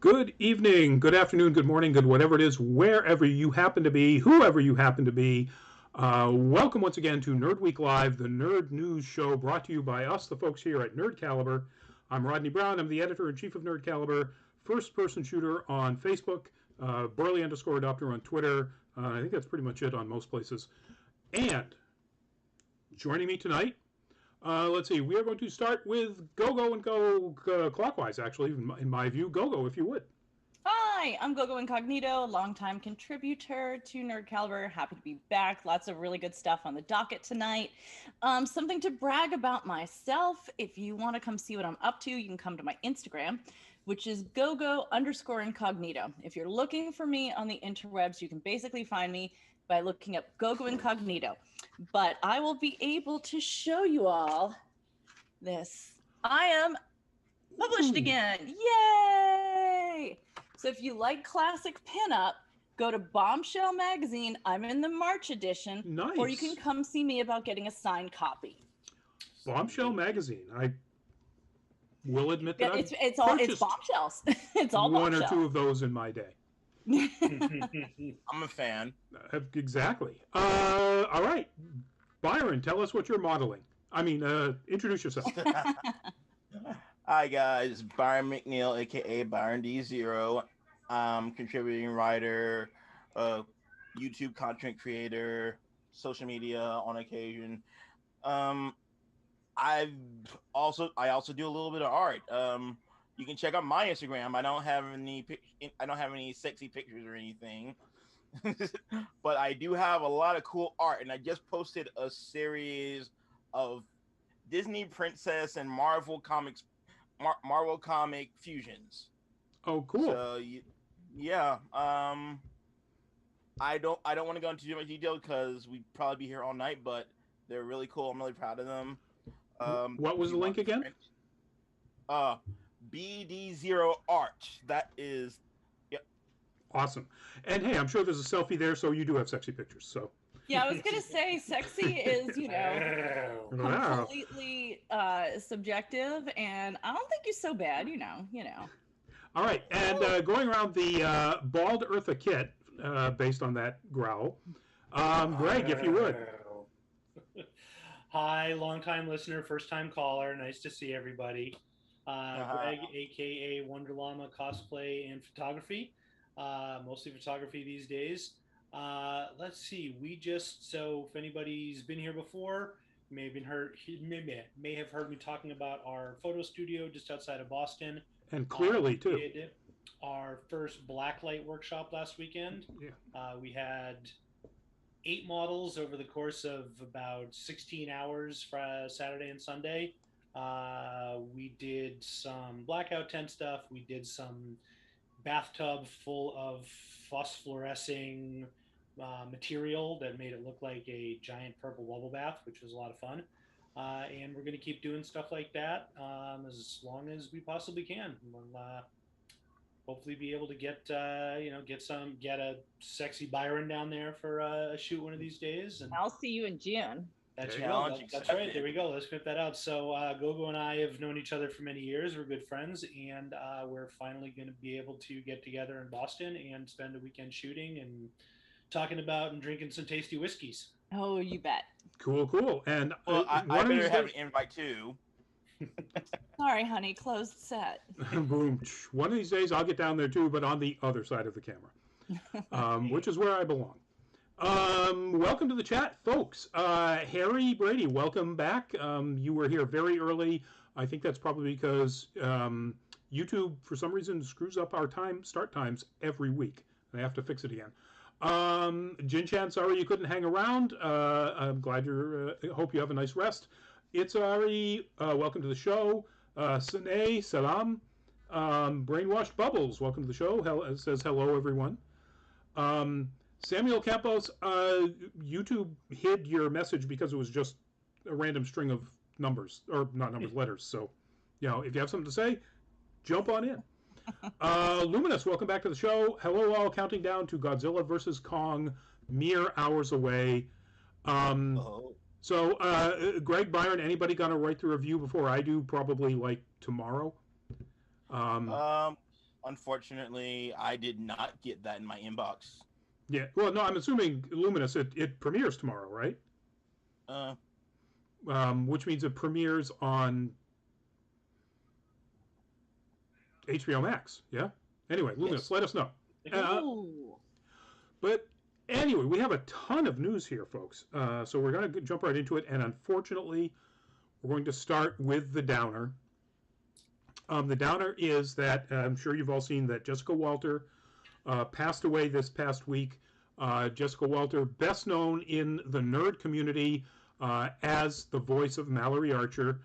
Good evening, good afternoon, good morning, good whatever it is, wherever you happen to be, whoever you happen to be. Welcome once again to Nerd Week Live, the nerd news show brought to you by us, the folks here at Nerd Caliber. I'm Rodney Brown. I'm the editor in chief of Nerd Caliber, first person shooter on Facebook, Burley underscore adopter on Twitter. I think that's pretty much it on most places. And joining me tonight, let's see, we are going to start with Go and go clockwise, actually, in my view. Go, if you would. Hi, I'm Gogo Incognito, longtime contributor to Nerd Caliber. Happy to be back. Lots of really good stuff on the docket tonight. Something to brag about myself. If you want to come see what I'm up to, you can come to my Instagram, which is Gogo underscore Incognito. If you're looking for me on the interwebs, you can basically find me by looking up Gogo Incognito. But I will be able to show you all this. I am published again. Yay! So if you like classic pinup, go to Bombshell Magazine. I'm in the March edition. Nice. Or you can come see me about getting a signed copy. Bombshell Magazine. I will admit that it's bombshells. It's all one bombshells. or two of those in my day. I'm a fan. Exactly. All right. Byron, tell us what you're modeling. Introduce yourself. Hi guys, Byron McNeil, aka Byron D0. Contributing writer, YouTube content creator, social media on occasion. I also do a little bit of art. You can check out my Instagram. I don't have any sexy pictures or anything, but I do have a lot of cool art, and I just posted a series of Disney princess and Marvel comic fusions. Oh, cool. So yeah. I don't want to go into too much detail because we'd probably be here all night, but they're really cool. I'm really proud of them. What was the link again? BD0 Art. That is, yep. Awesome. And hey, I'm sure there's a selfie there, so you do have sexy pictures. So. Yeah, I was gonna say sexy is, completely subjective, and I don't think you're so bad, you know. All right, and going around the Bald Eartha kit, based on that growl, Greg, if you would. Hi, long-time listener, first-time caller. Nice to see everybody. Greg, aka Wonder Llama Cosplay and Photography, mostly photography these days. Let's see. So if anybody's been here before, may have heard me talking about our photo studio just outside of Boston. And clearly too. We did our first blacklight workshop last weekend. Yeah. We had 8 models over the course of about 16 hours for Saturday and Sunday. We did some blackout tent stuff. We did some bathtub full of phosphorescing material that made it look like a giant purple bubble bath, which was a lot of fun. And we're going to keep doing stuff like that as long as we possibly can. We'll hopefully be able to get a sexy Byron down there for a shoot one of these days. And I'll see you in June. That's right. There we go. Let's get that out. So Gogo and I have known each other for many years. We're good friends, and we're finally going to be able to get together in Boston and spend a weekend shooting and talking about and drinking some tasty whiskeys. Oh, you bet. Cool. And I better have an invite too. Sorry, honey. Closed set. Boom. One of these days I'll get down there too, but on the other side of the camera, which is where I belong. Welcome to the chat, folks. Harry Brady, welcome back. You were here very early. I think that's probably because YouTube, for some reason, screws up our start times every week. I have to fix it again. Jin Chan, sorry you couldn't hang around. I'm glad hope you have a nice rest. It's Ari, welcome to the show. Sine, salam. Brainwashed Bubbles, welcome to the show. Says hello, everyone. Samuel Campos, YouTube hid your message because it was just a random string of numbers, or not numbers, letters. So, if you have something to say, jump on in. Luminous, welcome back to the show. Hello all, counting down to Godzilla vs. Kong, mere hours away. So, Greg, Byron, anybody gonna write the review before I do? Probably like tomorrow. Unfortunately, I did not get that in my inbox. Yeah. Well, no, I'm assuming Luminous. It premieres tomorrow, right? Uh, Which means it premieres on HBO Max. Yeah. Anyway, Luminous, yes. let us know. Ooh. But anyway, we have a ton of news here, folks. So we're going to jump right into it. And unfortunately, we're going to start with the downer. The downer is that I'm sure you've all seen that Jessica Walter passed away this past week. Jessica Walter, best known in the nerd community as the voice of Mallory Archer.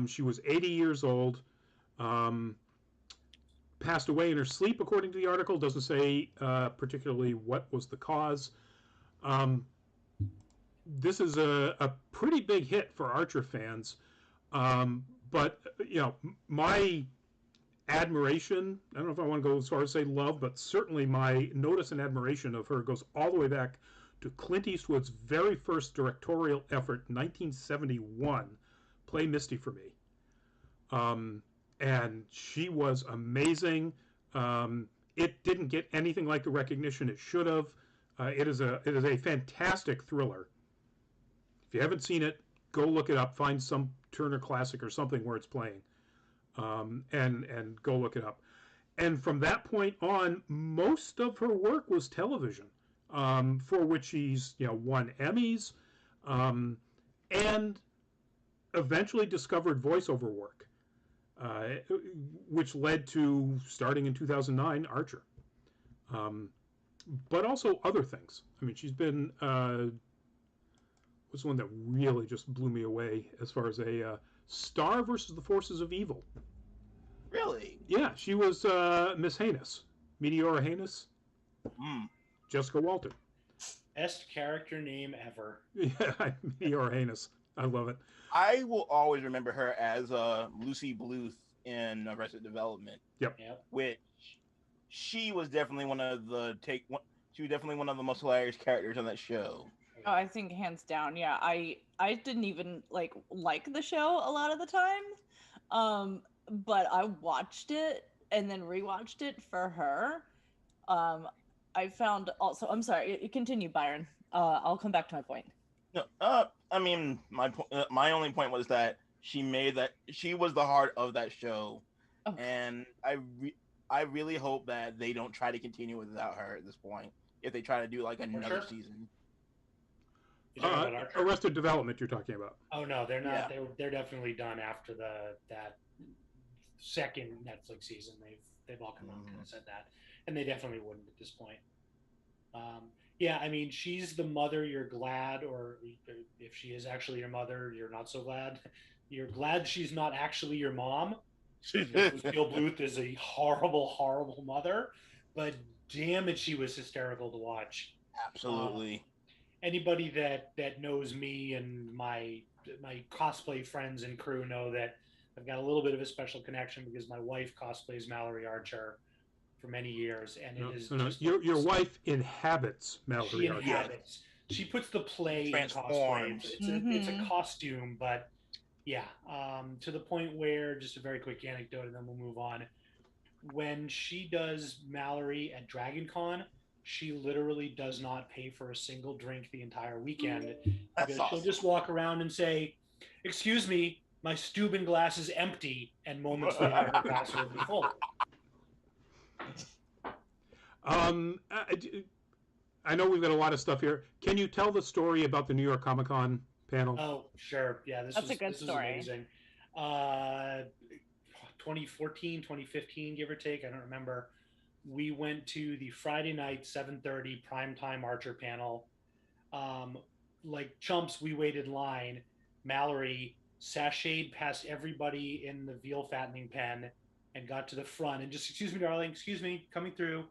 She was 80 years old. Passed away in her sleep, according to the article. Doesn't say particularly what was the cause. This is a pretty big hit for Archer fans. But, you know, my admiration, I don't know if I want to go as far as say love, but certainly my notice and admiration of her goes all the way back to Clint Eastwood's very first directorial effort, 1971, Play Misty for Me. And she was amazing. It didn't get anything like the recognition it should have. It is a fantastic thriller. If you haven't seen it, go look it up. Find some Turner Classic or something where it's playing, and go look it up. And from that point on, most of her work was television, for which she's won Emmys, and eventually discovered voiceover work, which led to starting in 2009 Archer, but also other things. I mean, she's been was one that really just blew me away as far as a Star versus the Forces of Evil. Really? Yeah, she was Miss Hanus, Meteora Hanus. Jessica Walter. Best character name ever. Yeah, Meteora Hanus. I love it. I will always remember her as Lucy Bluth in Arrested Development. Yep. Which she was definitely one of the She was definitely one of the most hilarious characters on that show. Oh, I think hands down. Yeah, I didn't even like the show a lot of the time, but I watched it and then rewatched it for her. I found also. I'm sorry. Continue, Byron. I'll come back to my point. No, I mean, my only point was that she was the heart of that show, and I really hope that they don't try to continue without her at this point. If they try to do like another season. Arrested Development, you're talking about? Oh no, they're not. Yeah. They're definitely done after that second Netflix season. They've all come out and said that, and they definitely wouldn't at this point. Yeah, I mean, she's the mother you're glad, or if she is actually your mother, you're not so glad. You're glad she's not actually your mom. Lucille Bluth is a horrible, horrible mother, but damn it, she was hysterical to watch. Absolutely. Anybody that knows me and my cosplay friends and crew know that I've got a little bit of a special connection because my wife cosplays Mallory Archer for many years, and it is just your wife inhabits Mallory she Archer. Inhabits. She puts the play in cosplay. It's a costume, but yeah, to the point where, just a very quick anecdote, and then we'll move on. When she does Mallory at Dragon Con, she literally does not pay for a single drink the entire weekend. Because she'll just walk around and say, "Excuse me, my Steuben glass is empty," and moments later her glass will be full. I know we've got a lot of stuff here. Can you tell the story about the New York Comic Con panel? Oh, sure. Yeah, this was amazing. 2014, 2015, give or take. I don't remember. We went to the Friday night 7:30 primetime Archer panel. Like chumps, we waited in line. Mallory sashayed past everybody in the veal fattening pen and got to the front and just, "Excuse me, darling, excuse me, coming through."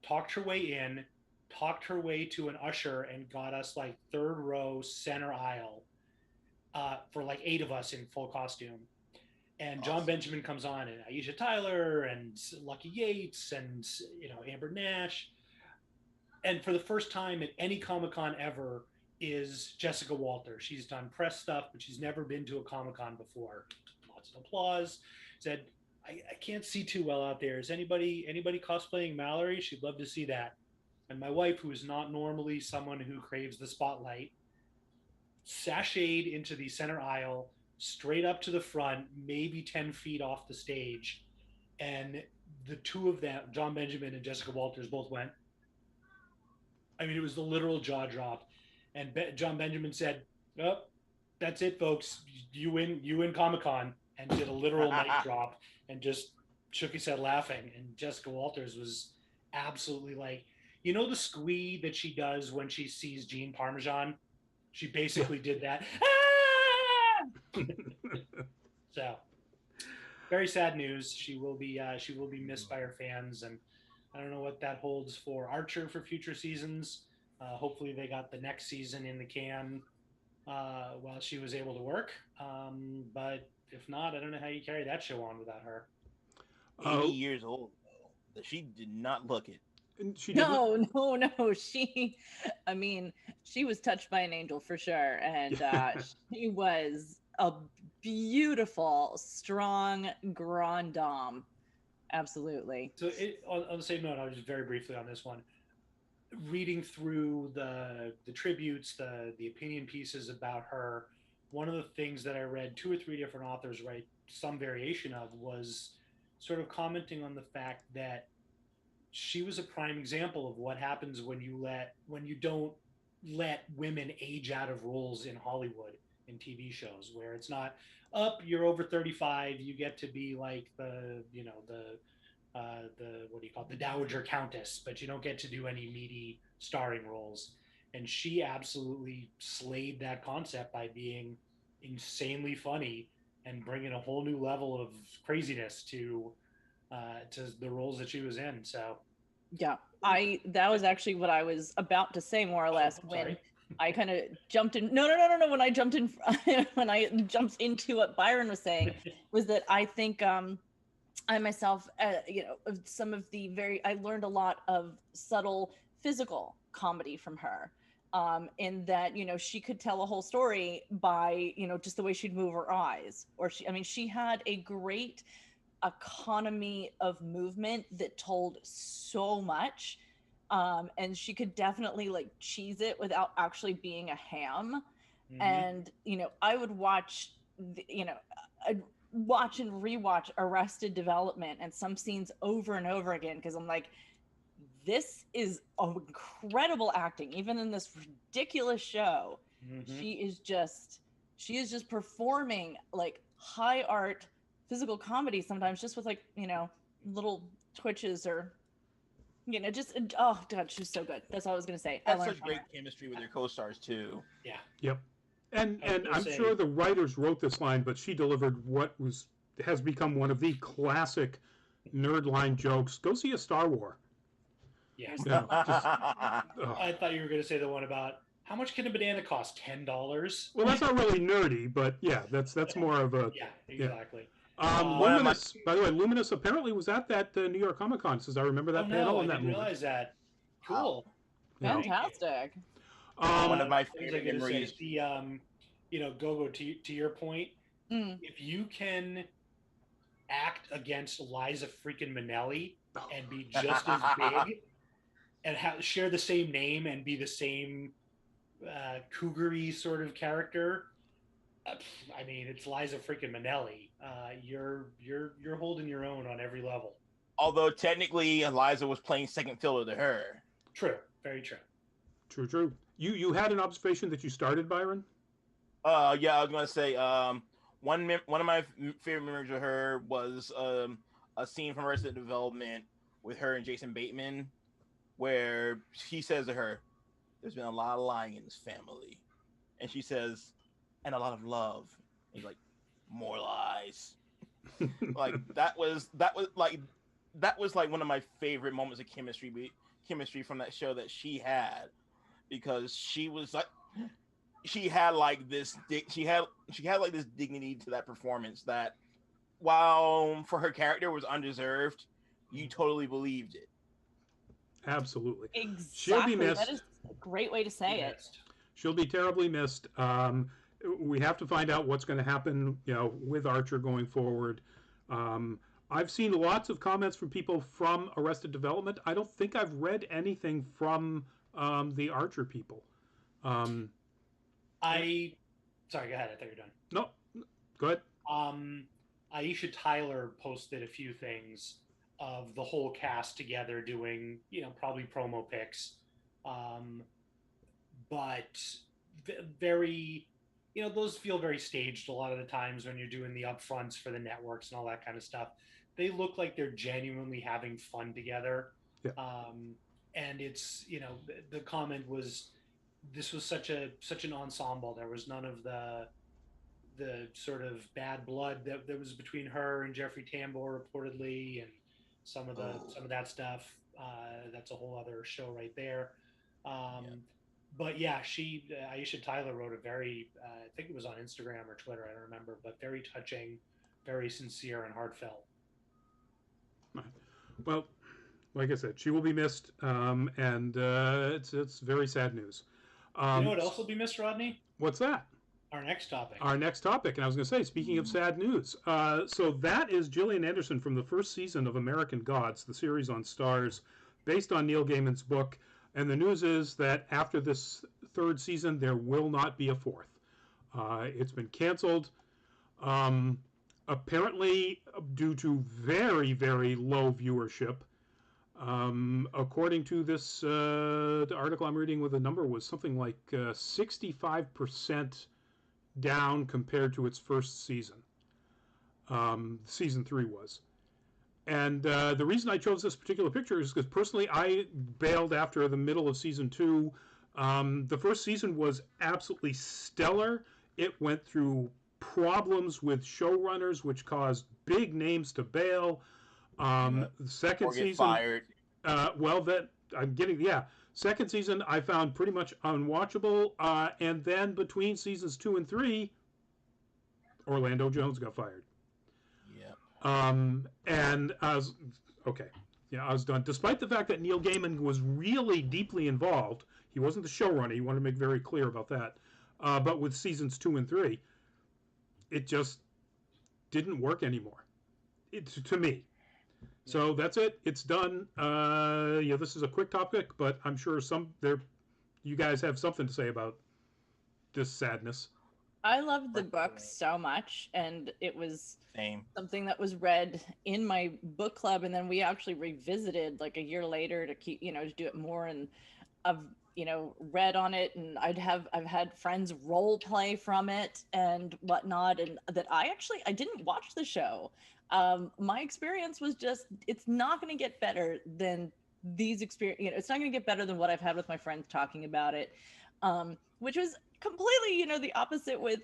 Talked her way in, talked her way to an usher, and got us like third row center aisle for like 8 of us in full costume. And John Benjamin comes on, and Aisha Tyler, and Lucky Yates, and Amber Nash. And for the first time at any Comic-Con ever is Jessica Walter. She's done press stuff, but she's never been to a Comic-Con before. Lots of applause. Said, I can't see too well out there. Is anybody cosplaying Mallory? She'd love to see that. And my wife, who is not normally someone who craves the spotlight, sashayed into the center aisle, straight up to the front, maybe 10 feet off the stage. And the two of them, John Benjamin and Jessica Walters, both went. I mean, it was the literal jaw drop. And John Benjamin said, "Oh, that's it, folks. You win Comic-Con," and did a literal mic drop and just shook his head laughing. And Jessica Walters was absolutely like, you know, the squee that she does when she sees Gene Parmesan? She basically did that. Ah! So, very sad news. She will be missed by her fans, and I don't know what that holds for Archer for future seasons. Hopefully, they got the next season in the can while she was able to work. But if not, I don't know how you carry that show on without her. 80 years old. She did not look it. No. I mean, she was touched by an angel for sure. And she was a beautiful, strong grand dame. Absolutely. So on the same note, I was just very briefly on this one. Reading through the tributes, the opinion pieces about her, one of the things that I read 2 or 3 different authors write some variation of was sort of commenting on the fact that she was a prime example of what happens when you don't let women age out of roles in Hollywood in TV shows, where it's not you're over 35, you get to be like the what do you call it, the Dowager Countess, but you don't get to do any meaty starring roles. And she absolutely slayed that concept by being insanely funny and bringing a whole new level of craziness to the roles that she was in. So yeah, that was actually what I was about to say, more or less, when I kind of jumped in. No. When I jumped in, when I jumped into what Byron was saying, was that I think I myself, some of the I learned a lot of subtle physical comedy from her. In that, she could tell a whole story by, just the way she'd move her eyes, or she had a great economy of movement that told so much. And she could definitely like cheese it without actually being a ham. Mm-hmm. And, I would watch, I'd watch and rewatch Arrested Development and some scenes over and over again, because I'm like, this is incredible acting, even in this ridiculous show. Mm-hmm. She is just performing like high art physical comedy sometimes, just with like, little twitches or, just, oh God, she's so good. That's all I was going to say. That's such great chemistry with your co-stars too. Yeah. Yep. And I'm sure the writers wrote this line, but she delivered what has become one of the classic nerd line jokes. Go see A Star War. Yes. I thought you were going to say the one about how much can a banana cost? $10. Well, that's not really nerdy, but yeah, that's more of a. Yeah, exactly. Luminous, by the way, Luminous apparently was at that New York Comic Con, since I remember that panel in that movie. I didn't realize that. Cool. Fantastic. One of my favorite memories. Go to your point. If you can act against Liza freaking Minnelli and be just as big and share the same name and be the same cougar-y sort of character, I mean, it's Liza freaking Minnelli. You're holding your own on every level. Although technically Eliza was playing second fiddle to her. True. Very true. True. You had an observation that you started, Byron? Yeah, I was gonna say one of my favorite memories of her was a scene from Arrested Development with her and Jason Bateman, where he says to her, "There's been a lot of lying in this family," and she says, "And a lot of love." And he's like, "More lies." Like that was like one of my favorite moments of chemistry from that show that she had, because she was like, she had like this dignity to that performance that, while for her character was undeserved, you totally believed it. Absolutely. Exactly. She'll be missed. That is a great way to say it. She'll be terribly missed. We have to find out what's going to happen, with Archer going forward. I've seen lots of comments from people from Arrested Development. I don't think I've read anything from the Archer people. Sorry, go ahead. I thought you were done. No, go ahead. Aisha Tyler posted a few things of the whole cast together doing, probably promo pics. But very, those feel very staged a lot of the times when you're doing the upfronts for the networks and all that kind of stuff. They look like they're genuinely having fun together. Yeah. And it's, the comment was, this was such an ensemble. There was none of the sort of bad blood that was between her and Jeffrey Tambor reportedly, and some of that stuff. That's a whole other show right there. But yeah, Aisha Tyler wrote a very, I think it was on Instagram or Twitter, I don't remember, but very touching, very sincere and heartfelt. Well, like I said, she will be missed, and it's very sad news. You know what else will be missed, Rodney? What's that? Our next topic. And I was going to say, speaking of sad news, so that is Gillian Anderson from the first season of American Gods, the series on Starz, based on Neil Gaiman's book. And the news is that after this third season, there will not be a fourth. It's been canceled, apparently due to very, very low viewership. According to this the article I'm reading, with the number was something like 65% down compared to its first season. Season 3 was. And the reason I chose this particular picture is because personally I bailed after the middle of season 2. The first season was absolutely stellar. It went through problems with showrunners, which caused big names to bail. The second season, fired. Second season I found pretty much unwatchable. And then between seasons 2 and 3, Orlando Jones got fired. And I was done. Despite the fact that Neil Gaiman was really deeply involved, he wasn't the showrunner. He wanted to make very clear about that. But with seasons 2 and 3, it just didn't work anymore. To me. So that's it. It's done. This is a quick topic, but I'm sure you guys have something to say about this sadness. I loved the book so much, and it was Same. something that was read in my book club, and then we actually revisited like a year later to keep, to do it more, and I've, read on it, and I've had friends role play from it and whatnot, and that I didn't watch the show. My experience was just, it's not going to get better than these experience. It's not going to get better than what I've had with my friends talking about it, which was completely, the opposite with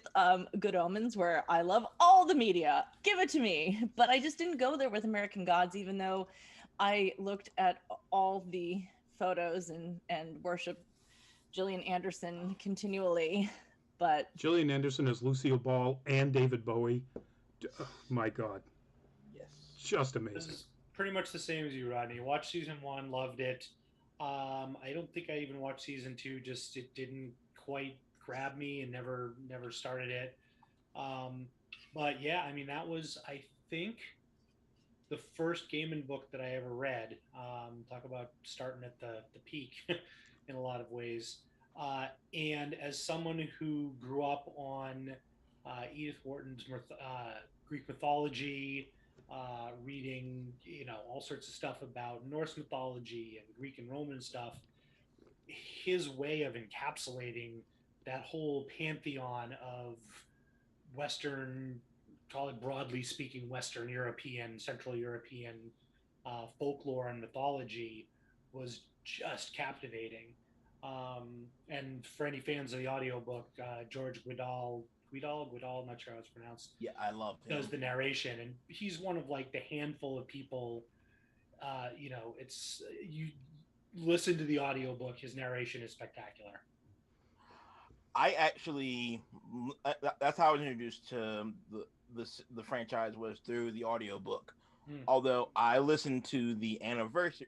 Good Omens, where I love all the media, give it to me. But I just didn't go there with American Gods, even though I looked at all the photos and worship Gillian Anderson continually. But Gillian Anderson as Lucille Ball and David Bowie. Oh, my God. Yes. Just amazing. This is pretty much the same as you, Rodney. Watched season 1, loved it. I don't think I even watched season 2, just it didn't quite grab me and never started it. But yeah, I mean, that was, I think, the first Gaiman book that I ever read. Talk about starting at the peak in a lot of ways. And as someone who grew up on Edith Wharton's Greek mythology, reading, all sorts of stuff about Norse mythology and Greek and Roman stuff, his way of encapsulating that whole pantheon of Western, call it broadly speaking, Western European, Central European folklore and mythology was just captivating. And for any fans of the audiobook, George Guidall, I'm not sure how it's pronounced. Yeah, I love him. Does the narration, and he's one of like the handful of people, you listen to the audiobook, his narration is spectacular. I actually, that's how I was introduced to the franchise, was through the audiobook. Although I listened to the anniversary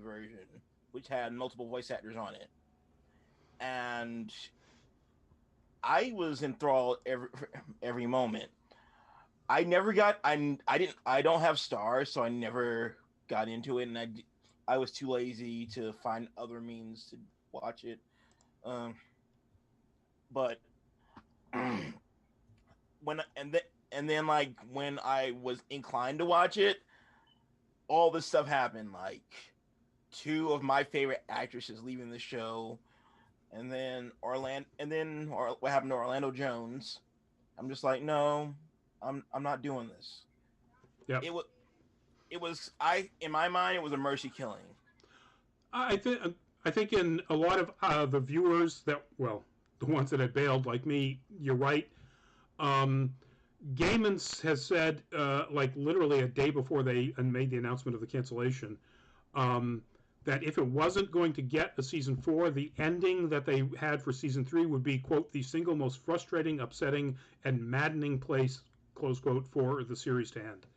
version, which had multiple voice actors on it, and I was enthralled every moment. I never got. I don't have Stars, so I never got into it, and I was too lazy to find other means to watch it. But then like when I was inclined to watch it, all this stuff happened. Like two of my favorite actresses leaving the show, and then what happened to Orlando Jones? I'm just like, no, I'm not doing this. Yeah. In my mind, it was a mercy killing. I think in a lot of the viewers that, well, the ones that had bailed like me, you're right. Gaiman has said, like literally a day before they made the announcement of the cancellation, that if it wasn't going to get a season 4, the ending that they had for season 3 would be, quote, the single most frustrating, upsetting, and maddening place, close quote, for the series to end.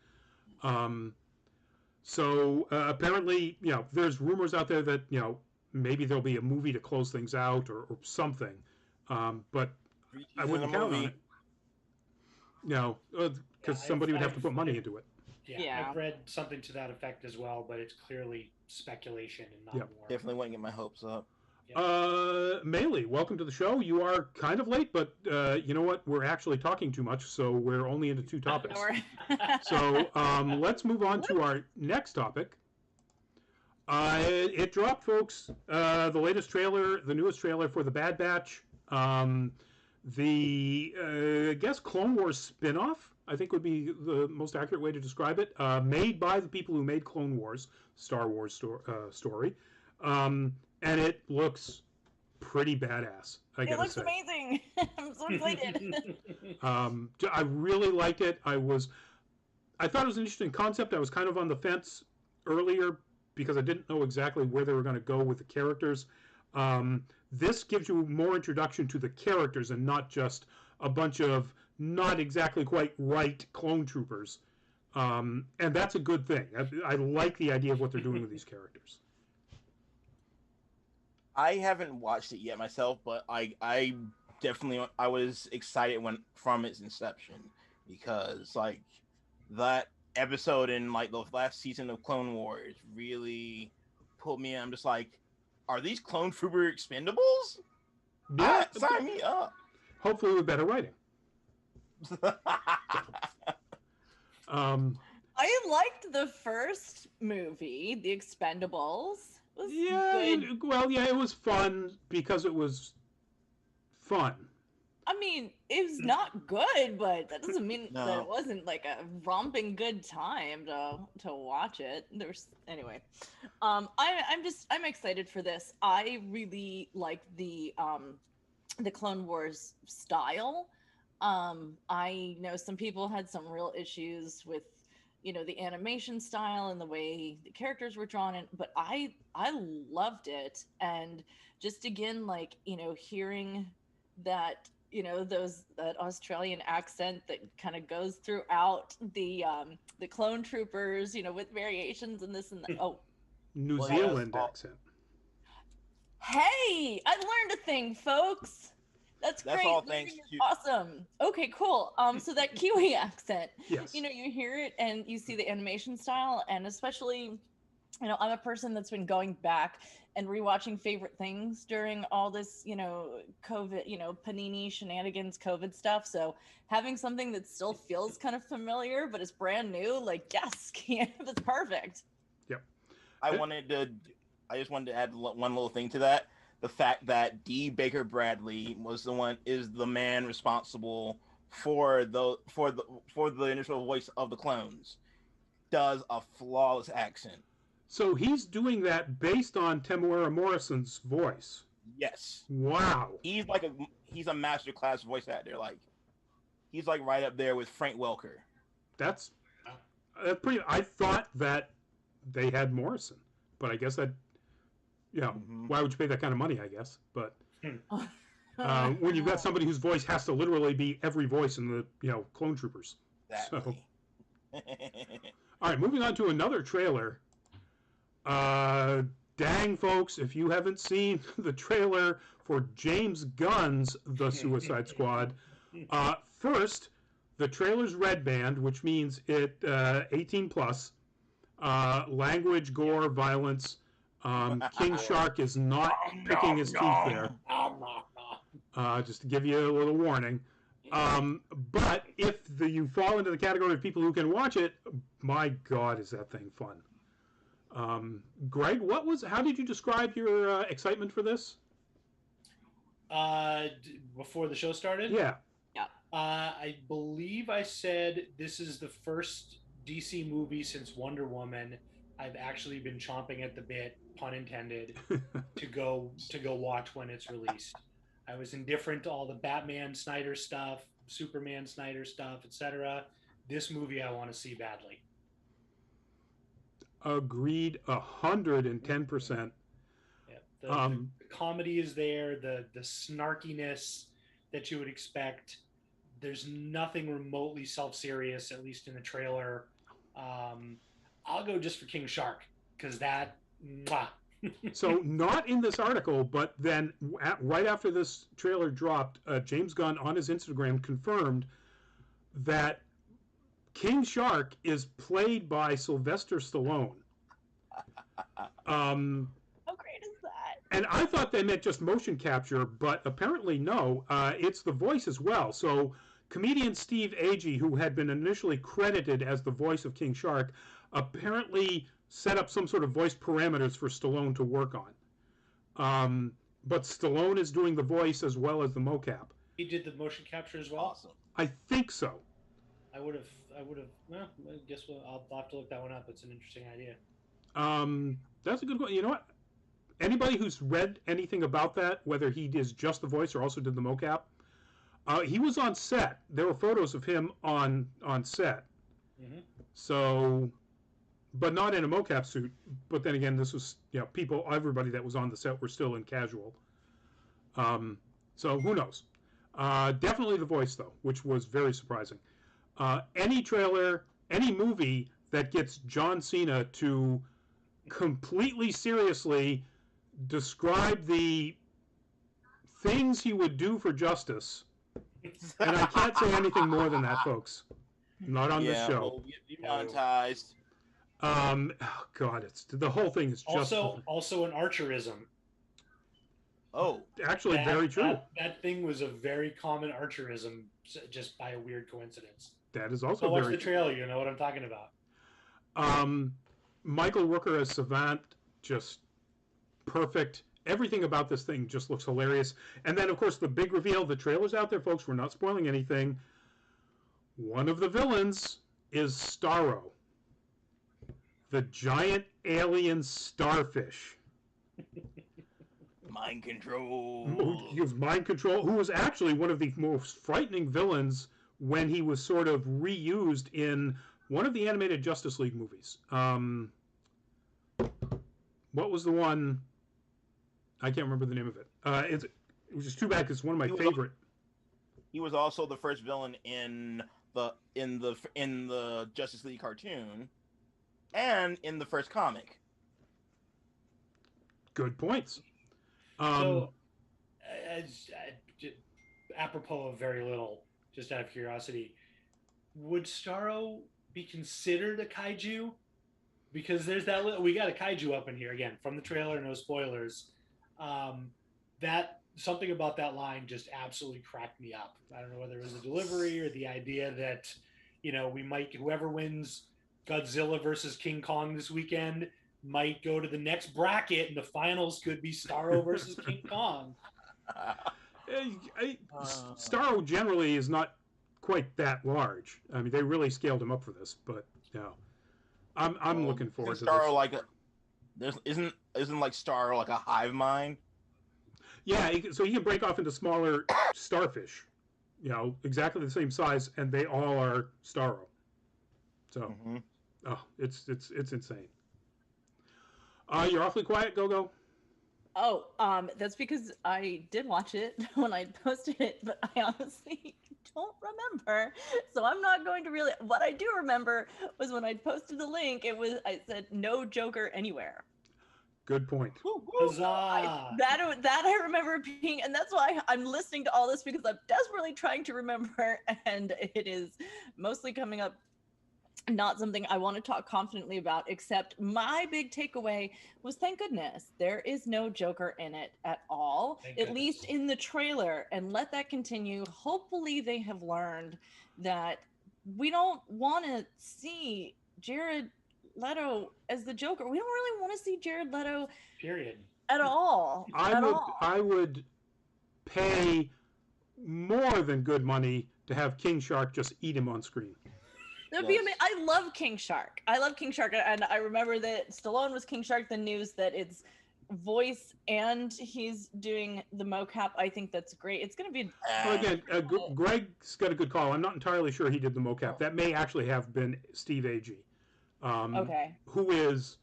So apparently, there's rumors out there that, maybe there'll be a movie to close things out or something. But I wouldn't count on it. Because somebody would have to put money into it. Yeah, I've read something to that effect as well, but it's clearly speculation and not more. Definitely wouldn't get my hopes up. Melee, welcome to the show. You are kind of late, but you know what? We're actually talking too much, so we're only into 2 topics. So let's move on to our next topic. It dropped, folks. The latest trailer, the newest trailer for The Bad Batch. I guess Clone Wars spin-off, I think would be the most accurate way to describe it. Made by the people who made Clone Wars, Star Wars story. And it looks pretty badass. It looks amazing. I'm so excited. I really liked it. I thought it was an interesting concept. I was kind of on the fence earlier because I didn't know exactly where they were going to go with the characters. This gives you more introduction to the characters and not just a bunch of not exactly quite right clone troopers. And that's a good thing. I like the idea of what they're doing with these characters. I haven't watched it yet myself, but I definitely was excited from its inception, because like that episode in like the last season of Clone Wars really pulled me in. I'm just like, are these clone trooper expendables? Yeah, sign me up. Hopefully with better writing. I liked the first movie, The Expendables. It was fun because it was fun. I mean, it was not good, but that doesn't mean that it wasn't like a romping good time to watch it. Anyway. I'm excited for this. I really like the Clone Wars style. I know some people had some real issues with the animation style and the way the characters were drawn in, but I loved it. And just again, like, hearing that, that Australian accent that kind of goes throughout the clone troopers, with variations and this and that. Oh, New Zealand accent. Hey, I learned a thing, folks. That's great. All thanks to awesome. Okay, cool. So that Kiwi accent, yes. You hear it and you see the animation style, and especially, I'm a person that's been going back and rewatching favorite things during all this, COVID, Panini shenanigans, COVID stuff. So having something that still feels kind of familiar, but it's brand new, like, yes, that's perfect. Yep. I just wanted to add one little thing to that. The fact that D. Baker Bradley is the man responsible for the initial voice of the clones, does a flawless accent. So he's doing that based on Temuera Morrison's voice. Yes. Wow. He's a masterclass voice actor. Like, he's like right up there with Frank Welker. That's pretty. I thought that they had Morrison, but I guess that. Why would you pay that kind of money, I guess? But when you've got somebody whose voice has to literally be every voice in the, clone troopers. Exactly. So. All right, moving on to another trailer. Dang, folks, if you haven't seen the trailer for James Gunn's The Suicide Squad, first, The trailer's red band, which means it 18 plus. Language, gore, violence. King Shark is not picking his teeth there. Just to give you a little warning. But if you fall into the category of people who can watch it, my God, is that thing fun. Greg, how did you describe your excitement for this? Before the show started? Yeah. I believe I said this is the first DC movie since Wonder Woman I've actually been chomping at the bit, pun intended, to go watch when it's released. I was indifferent to all the Batman Snyder stuff, Superman Snyder stuff, etc. This movie I want to see badly. Agreed 110%. Yeah, the comedy is there, the snarkiness that you would expect. There's nothing remotely self-serious, at least in the trailer. I'll go just for King Shark, because that... Mwah. So not in this article, but then right after this trailer dropped, James Gunn on his Instagram confirmed that King Shark is played by Sylvester Stallone. How great is that? And I thought they meant just motion capture, but apparently no. It's the voice as well. So comedian Steve Agee, who had been initially credited as the voice of King Shark, apparently set up some sort of voice parameters for Stallone to work on. But Stallone is doing the voice as well as the mocap. He did the motion capture as well? Awesome. I think so. I would have, well, I guess I'll have to look that one up. It's an interesting idea. That's a good one. You know what? Anybody who's read anything about that, whether he is just the voice or also did the mocap, he was on set. There were photos of him on set. Mm-hmm. So, but not in a mocap suit. But then again, this was, everybody that was on the set were still in casual. So who knows? Definitely the voice, though, which was very surprising. Any trailer, any movie that gets John Cena to completely seriously describe the things he would do for justice, and I can't say anything more than that, folks. Not on this show. We'll get demonetized. Oh God, the whole thing is just also an archerism. Oh, actually, very true. That thing was a very common archerism, just by a weird coincidence. That is also watch the trailer. You know what I'm talking about. Michael Rooker as Savant, just perfect. Everything about this thing just looks hilarious. And then, of course, the big reveal. The trailer's out there, folks. We're not spoiling anything. One of the villains is Starro, the giant alien starfish. Mind control. Mind control. Who was actually one of the most frightening villains when he was sort of reused in one of the animated Justice League movies. What was the one? I can't remember the name of it. It was just too bad because it's one of my favorite. He was also the first villain in the Justice League cartoon, and in the first comic. Good points. Apropos of very little, just out of curiosity, would Starro be considered a kaiju? Because there's we got a kaiju up in here again from the trailer, no spoilers. That something about that line just absolutely cracked me up. I don't know whether it was the delivery or the idea that, we might, whoever wins Godzilla versus King Kong this weekend might go to the next bracket, and the finals could be Starro versus King Kong. Starro generally is not quite that large. I mean, they really scaled him up for this, but I'm looking forward to this. Isn't like Starro like a hive mind? Yeah, so he can break off into smaller starfish, exactly the same size, and they all are Starro. So, it's insane. You're awfully quiet, Go. Oh, that's because I did watch it when I posted it, but I honestly don't remember. So I'm not going to really. What I do remember was when I posted the link, I said no Joker anywhere. Good point. Huzzah! That I remember being, and that's why I'm listening to all this, because I'm desperately trying to remember, and it is mostly coming up not something I want to talk confidently about, except my big takeaway was, thank goodness there is no Joker in it at all, at least in the trailer, and let that continue. Hopefully they have learned that we don't want to see Jared Leto as the Joker. We don't really want to see Jared Leto Period. at all. I would pay more than good money to have King Shark just eat him on screen. That'd be amazing. I love King Shark. And I remember that Stallone was King Shark. The news that it's voice and he's doing the mocap. I think that's great. It's going to be. Well, again, Greg's got a good call. I'm not entirely sure he did the mocap. That may actually have been Steve Agee, okay, who is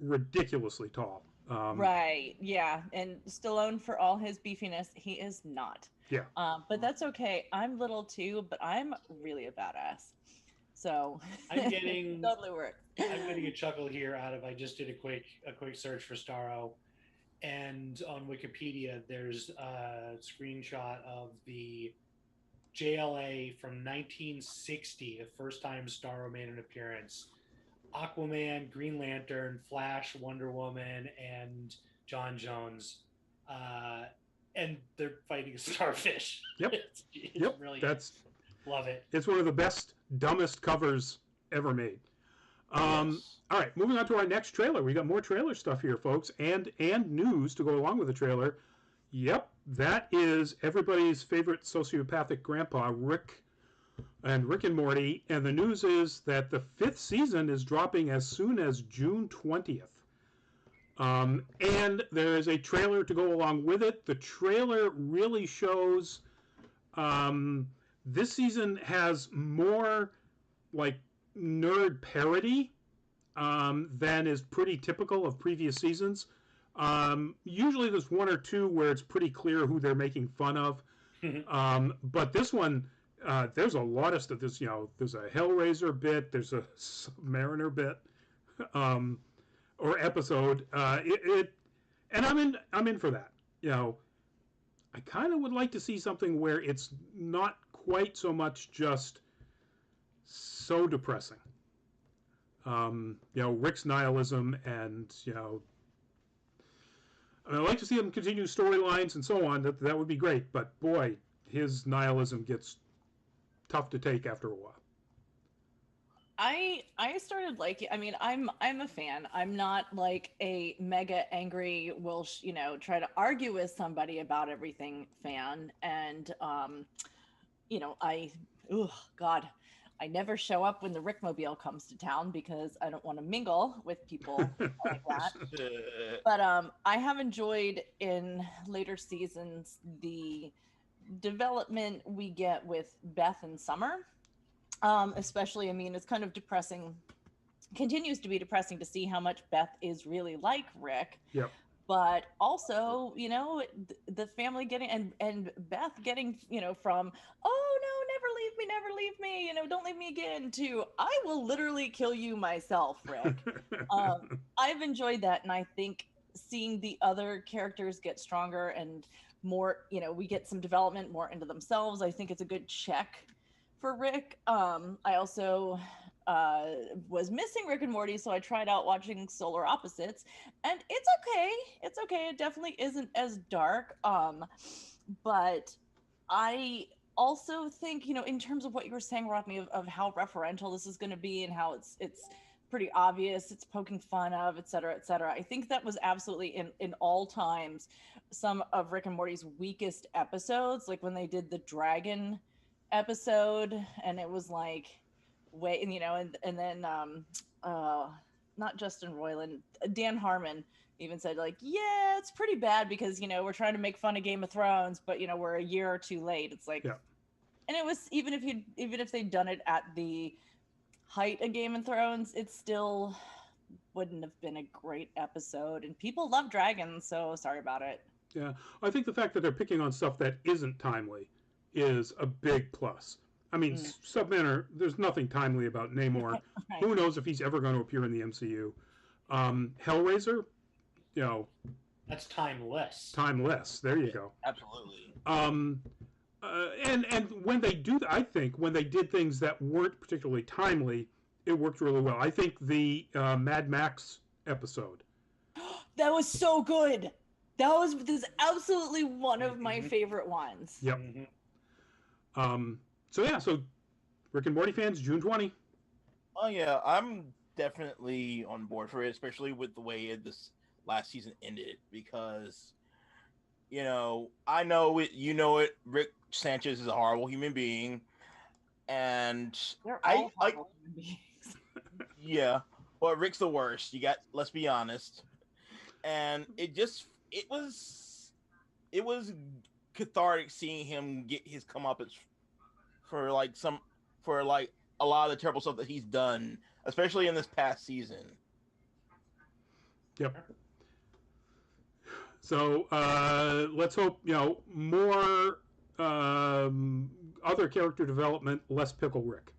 ridiculously tall. Right. Yeah. And Stallone, for all his beefiness, he is not. Yeah. But that's okay. I'm little too, but I'm really a badass. So I'm getting totally works. I'm getting a chuckle here out of, I just did a quick search for Starro, and on Wikipedia there's a screenshot of the JLA from 1960, the first time Starro made an appearance. Aquaman, Green Lantern, Flash, Wonder Woman, and John Jones, and they're fighting a starfish. Yep. It's yep. Brilliant. Love it. It's one of the best, dumbest covers ever made. All right, moving on to our next trailer. We got more trailer stuff here, folks, and news to go along with the trailer. Yep, that is everybody's favorite sociopathic grandpa, Rick and Morty. And the news is that the 5th season is dropping as soon as June 20th. And there is a trailer to go along with it. The trailer really shows... this season has more like nerd parody than is pretty typical of previous seasons. Usually there's one or two where it's pretty clear who they're making fun of. But this one, there's a lot of stuff. There's, there's a Hellraiser bit, there's a Submariner bit, or episode. And I'm in for that. I kind of would like to see something where it's not quite so much just so depressing. Rick's nihilism and, I'd like to see him continue storylines and so on. That would be great. But boy, his nihilism gets tough to take after a while. I started I'm a fan. I'm not like a mega angry will try to argue with somebody about everything fan. And I never show up when the Rickmobile comes to town because I don't want to mingle with people like that. But I have enjoyed in later seasons the development we get with Beth and Summer. Especially, it's kind of depressing, continues to be depressing to see how much Beth is really like Rick. Yep. But also, the family getting, and Beth getting, from, oh no, never leave me, don't leave me again, to, I will literally kill you myself, Rick. I've enjoyed that. And I think seeing the other characters get stronger and more, we get some development more into themselves. I think it's a good check for Rick. I also was missing Rick and Morty, so I tried out watching Solar Opposites, and it's okay. It definitely isn't as dark. But I also think, in terms of what you were saying, Rodney, of how referential this is going to be and how it's pretty obvious, it's poking fun of, et cetera, et cetera. I think that was absolutely in all times some of Rick and Morty's weakest episodes, like when they did the dragon episode, and it was like and then not Justin Roiland, Dan Harmon even said like, yeah, it's pretty bad because we're trying to make fun of Game of Thrones, but we're a year or two late. It's like, yeah. And it was even if they'd done it at the height of Game of Thrones, it still wouldn't have been a great episode, and people love dragons, so sorry about it. Yeah, I think the fact that they're picking on stuff that isn't timely is a big plus. Submariner, there's nothing timely about Namor. Right. Who knows if he's ever going to appear in the MCU. Hellraiser, That's timeless. timeless. There you go. Absolutely. And when they do, I think when they did things that weren't particularly timely, it worked really well. I think the Mad Max episode. That was so good. This is absolutely one of my favorite ones. Yep. So Rick and Morty fans, June 20. Oh yeah, I'm definitely on board for it, especially with the way this last season ended, because I know it. You know it. Rick Sanchez is a horrible human being, and They're all horrible human beings. Yeah, but Rick's the worst. Let's be honest. And it was cathartic seeing him get his comeuppance for a lot of the terrible stuff that he's done, especially in this past season. Yep. So let's hope more other character development, less pickle Rick.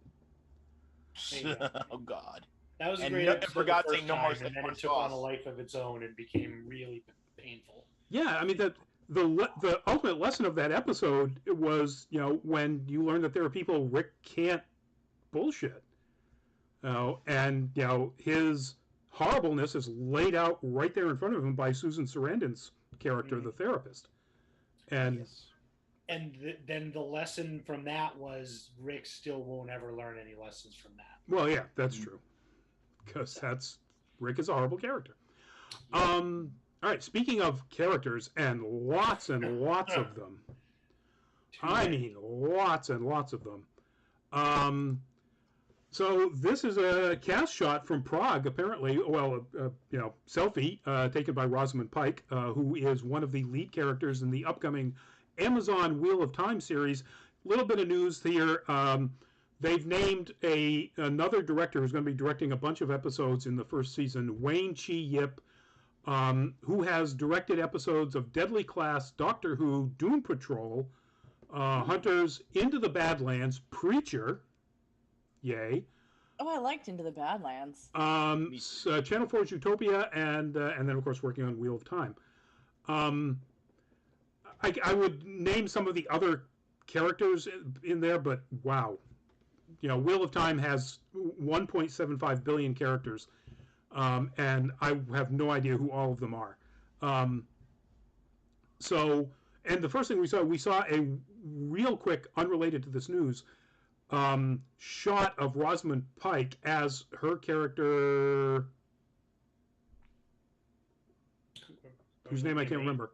Oh God. That was a And great no- episode for God's the sake, first no more time, and then it sauce. took on a life of its own and became really painful. Yeah, I mean the ultimate lesson of that episode was when you learn that there are people Rick can't bullshit, and his horribleness is laid out right there in front of him by Susan Sarandon's character, the therapist, and. Yes. And then the lesson from that was Rick still won't ever learn any lessons from that. Well, yeah, that's true. Because Rick is a horrible character. All right, speaking of characters, and lots of them. I mean, lots and lots of them. So this is a cast shot from Prague, apparently. Well, selfie taken by Rosamund Pike, who is one of the lead characters in the upcoming Amazon Wheel of Time series. Little bit of news here. They've named another director who's going to be directing a bunch of episodes in the first season, Wayne Chi Yip, who has directed episodes of Deadly Class, Doctor Who, Doom Patrol, Hunters, Into the Badlands, Preacher, yay. Oh, I liked Into the Badlands. Channel 4's Utopia, and then of course working on Wheel of Time. I would name some of the other characters in there, but wow. Wheel of Time has 1.75 billion characters, and I have no idea who all of them are. And the first thing we saw a real quick, unrelated to this news, shot of Rosamund Pike as her character, whose name I can't remember.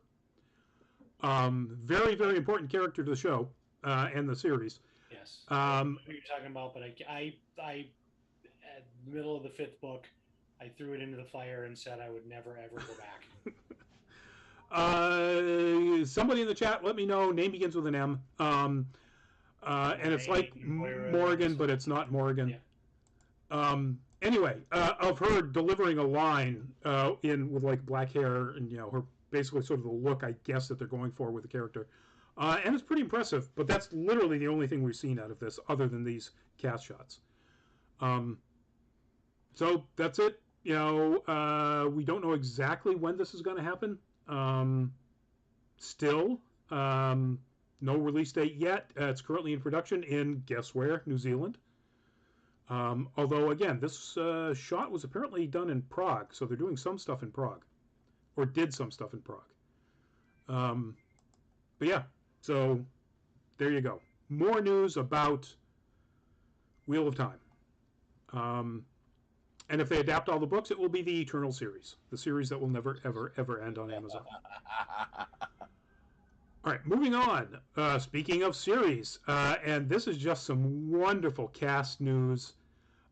Very, very important character to the show and the series. Yes. I know what you're talking about, but I at the middle of the 5th book, I threw it into the fire and said I would never ever go back. Somebody in the chat, let me know. Name begins with an M. And it's like Morgan, but it's not Morgan. Yeah. Anyway, of her delivering a line with like black hair and her basically sort of the look I guess that they're going for with the character, and it's pretty impressive. But that's literally the only thing we've seen out of this, other than these cast shots. So that's it. We don't know exactly when this is going to happen. Still, no release date yet. It's currently in production in, guess where, New Zealand. Although, again, this shot was apparently done in Prague, so they're doing some stuff in Prague. Or did some stuff in Prague. But yeah, so there you go. More news about Wheel of Time. And if they adapt all the books, it will be the Eternal series. The series that will never, ever, ever end on Amazon. All right, moving on. Speaking of series, and this is just some wonderful cast news.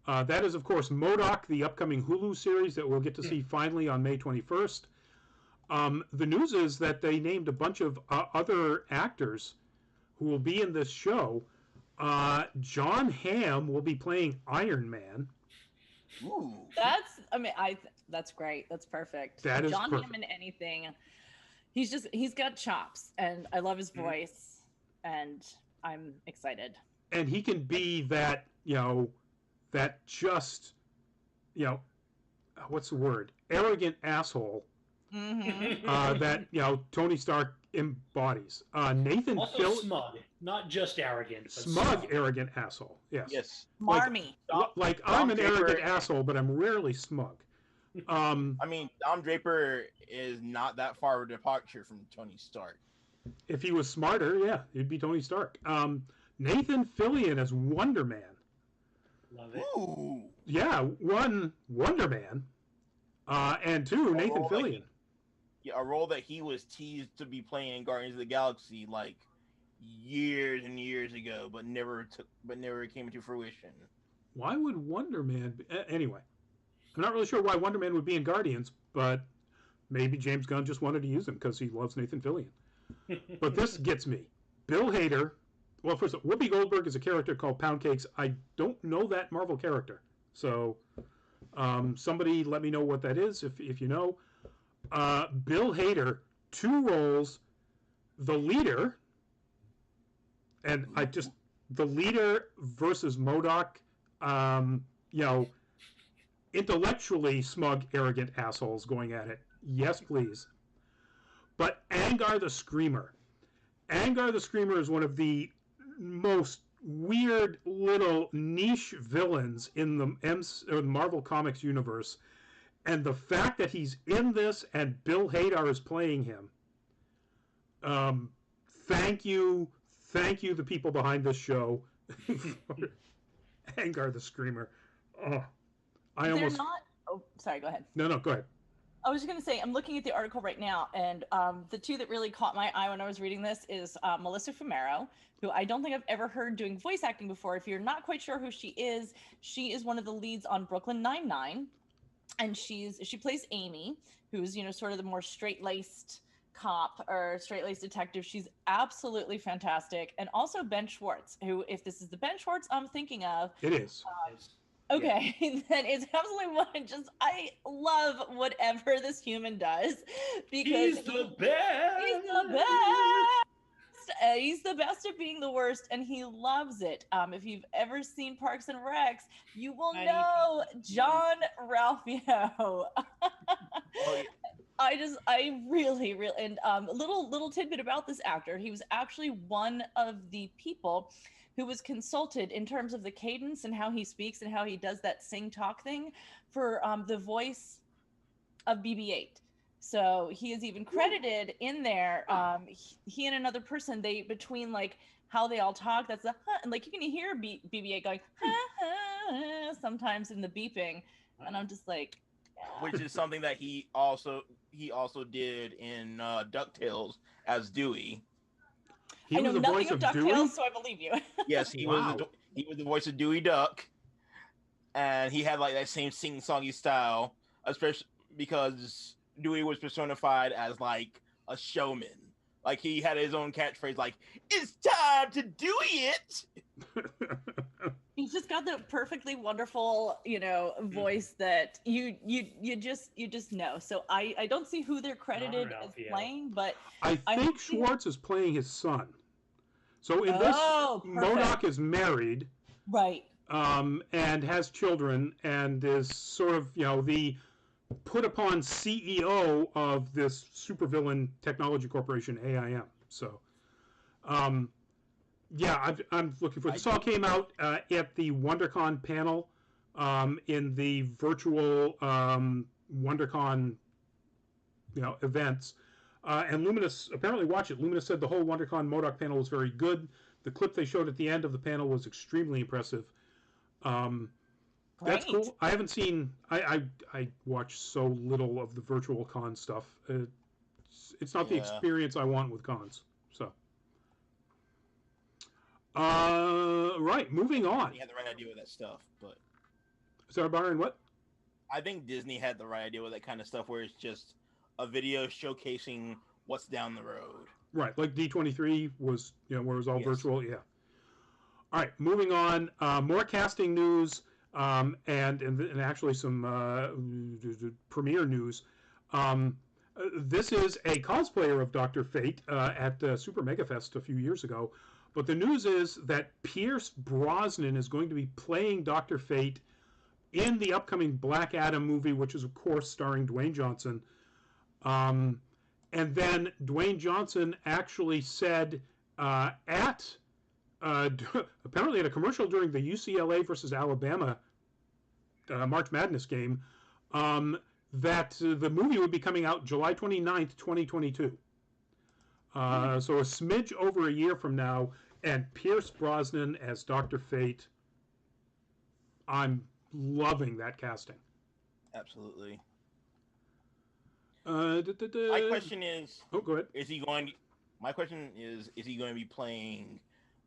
That is, of course, Modoc, the upcoming Hulu series that we'll get to see finally on May 21st. The news is that they named a bunch of other actors who will be in this show. John Hamm will be playing Iron Man. Ooh. That's great. That's perfect. That is John perfect. Hamm in anything. He's got chops, and I love his voice, and I'm excited. And he can be that, that just, what's the word? Arrogant asshole that Tony Stark embodies. Nathan Also smug, not just arrogant, but smug, arrogant asshole. Yes. Yes. Marmy. Like Dom I'm an Draper- arrogant asshole, but I'm rarely smug. I mean, Dom Draper is not that far of a departure from Tony Stark. If he was smarter, yeah, he'd be Tony Stark. Nathan Fillion as Wonder Man. Love it. Ooh. Yeah, one, Wonder Man, and two, Nathan Fillion. A role that he was teased to be playing in Guardians of the Galaxy like years and years ago, but never came to fruition. Why would Wonder Man be... Anyway, I'm not really sure why Wonder Man would be in Guardians, but maybe James Gunn just wanted to use him because he loves Nathan Fillion. But this gets me. Bill Hader. Well, first of all, Whoopi Goldberg is a character called Pound Cakes. I don't know that Marvel character. So somebody let me know what that is if you know. Bill Hader, 2 roles, the leader, and the leader versus Modoc, intellectually smug, arrogant assholes going at it. Yes, please. But Angar the Screamer. Angar the Screamer is one of the most weird little niche villains in the Marvel Comics universe. And the fact that he's in this and Bill Hader is playing him, thank you, the people behind this show. Angar the Screamer. Oh, They're not. Oh, sorry. Go ahead. No, go ahead. I was going to say, I'm looking at the article right now, and the 2 that really caught my eye when I was reading this is Melissa Fumero, who I don't think I've ever heard doing voice acting before. If you're not quite sure who she is one of the leads on Brooklyn Nine-Nine, and she plays Amy, who's sort of the more straight-laced cop or straight-laced detective. She's absolutely fantastic. And also Ben Schwartz, who, if this is the Ben Schwartz I'm thinking of, it is. Okay, then it's absolutely one. I love whatever this human does because He's the best. He's the best. He's the best at being the worst, and he loves it. If you've ever seen Parks and Recs, you will know John Ralphio. Oh, yeah. I really, and little tidbit about this actor. He was actually one of the people who was consulted in terms of the cadence and how he speaks and how he does that sing talk thing for the voice of BB-8. So he is even credited in there. He and another person, they between like how they all talk, that's the and like you can hear BB-8 going sometimes in the beeping, and I'm just like, yeah. Which is something that he also did in DuckTales as Dewey. He I know was the nothing voice of of Dewey? DuckTales, so I believe you. Yes, he Wow. he was the voice of Dewey Duck, and he had like that same sing-songy style, especially because Dewey was personified as like a showman. Like he had his own catchphrase, like "It's time to Dewey it." He's just got the perfectly wonderful, voice that you just know. So I don't see who they're credited as playing, but I think Schwartz is playing his son. So in this, Modoc is married, right? And has children, and is sort of the put upon CEO of this supervillain technology corporation, AIM. So, yeah, I'm looking for. This all came out at the WonderCon panel in the virtual WonderCon, events. And Luminous apparently watched it. Luminous said the whole WonderCon Modoc panel was very good. The clip they showed at the end of the panel was extremely impressive. That's cool. I haven't seen. I watch so little of the virtual con stuff. It's not the experience I want with cons. So, right, moving on. He had the right idea with that stuff, but Sorry, Byron. What? I think Disney had the right idea with that kind of stuff, where it's just a video showcasing what's down the road. Right, like D23 was, where it was all virtual. Yeah. All right, moving on. More casting news. And actually some premiere news. This is a cosplayer of Dr. Fate at Super Mega Fest a few years ago. But the news is that Pierce Brosnan is going to be playing Dr. Fate in the upcoming Black Adam movie, which is, of course, starring Dwayne Johnson. And then Dwayne Johnson actually said apparently at a commercial during the UCLA versus Alabama March Madness game, that the movie would be coming out July 29th, 2022. So a smidge over a year from now, and Pierce Brosnan as Dr. Fate. I'm loving that casting. Absolutely. My question is... Oh, go ahead. My question is he going to be playing,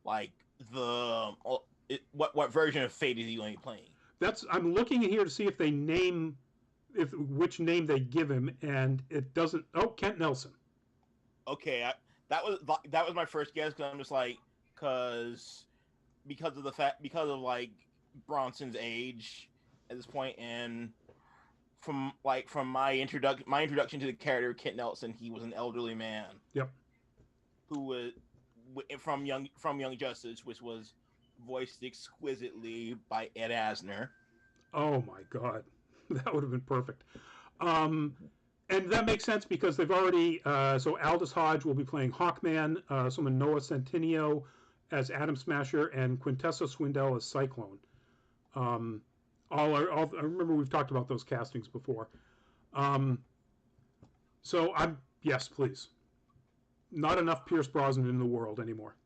like, what version of Fate is he going to be playing? I'm looking here to see if they name... which name they give him, and it doesn't... Oh, Kent Nelson. Okay, that was my first guess, because I'm just like... Because of, like, Bronson's age at this point, and from my introduction to the character Kent Nelson, he was an elderly man. Yep. Who was from Young Justice, which was voiced exquisitely by Ed Asner. Oh my God, that would have been perfect. And that makes sense because they've already. So Aldous Hodge will be playing Hawkman. Someone Noah Centineo as Atom Smasher, and Quintessa Swindell as Cyclone. I remember we've talked about those castings before. So yes, please. Not enough Pierce Brosnan in the world anymore.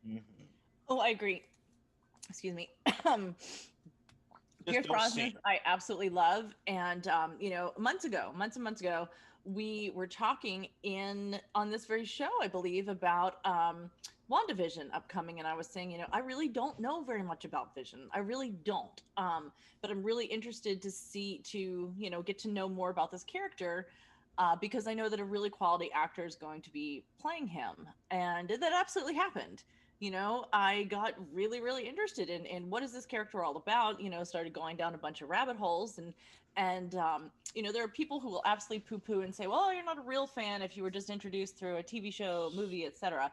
Mm-hmm. Oh, I agree. Excuse me. Pierce Brosnan, I absolutely love. And, months and months ago, we were talking on this very show, I believe, about WandaVision upcoming. And I was saying, I really don't know very much about Vision. I really don't. But I'm really interested to get to know more about this character. Because I know that a really quality actor is going to be playing him. And that absolutely happened. I got really, really interested in what is this character all about, started going down a bunch of rabbit holes. And there are people who will absolutely poo-poo and say, well, you're not a real fan if you were just introduced through a TV show, movie, etc.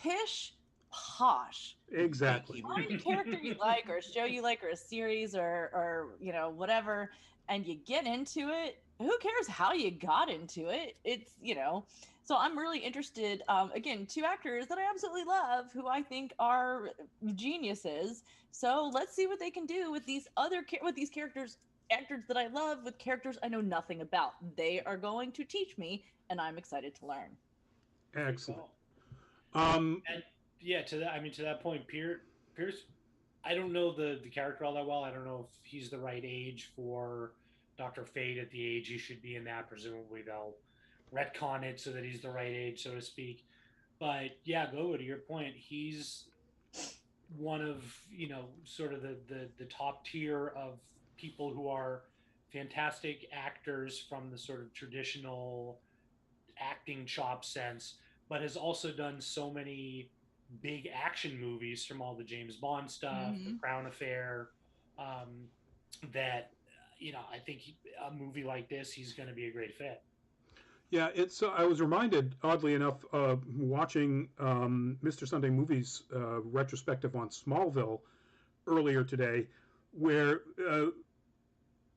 Pish posh. Exactly. Find a character you like, or a show you like, or a series, or whatever, and you get into it. Who cares how you got into it? It's, so I'm really interested. Again, two actors that I absolutely love, who I think are geniuses. So let's see what they can do with these actors that I love, with characters I know nothing about. They are going to teach me, and I'm excited to learn. Excellent. And yeah, to that point, Pierce, I don't know the character all that well. I don't know if he's the right age for Dr. Fate at the age he should be in that. Presumably they'll retcon it so that he's the right age, so to speak. But yeah, Gogo, to your point, he's one of, sort of the top tier of people who are fantastic actors from the sort of traditional acting chop sense, but has also done so many big action movies, from all the James Bond stuff, the Crown Affair, that I think a movie like this, he's going to be a great fit. Yeah, it's. I was reminded, oddly enough, watching Mr. Sunday Movies retrospective on Smallville earlier today, where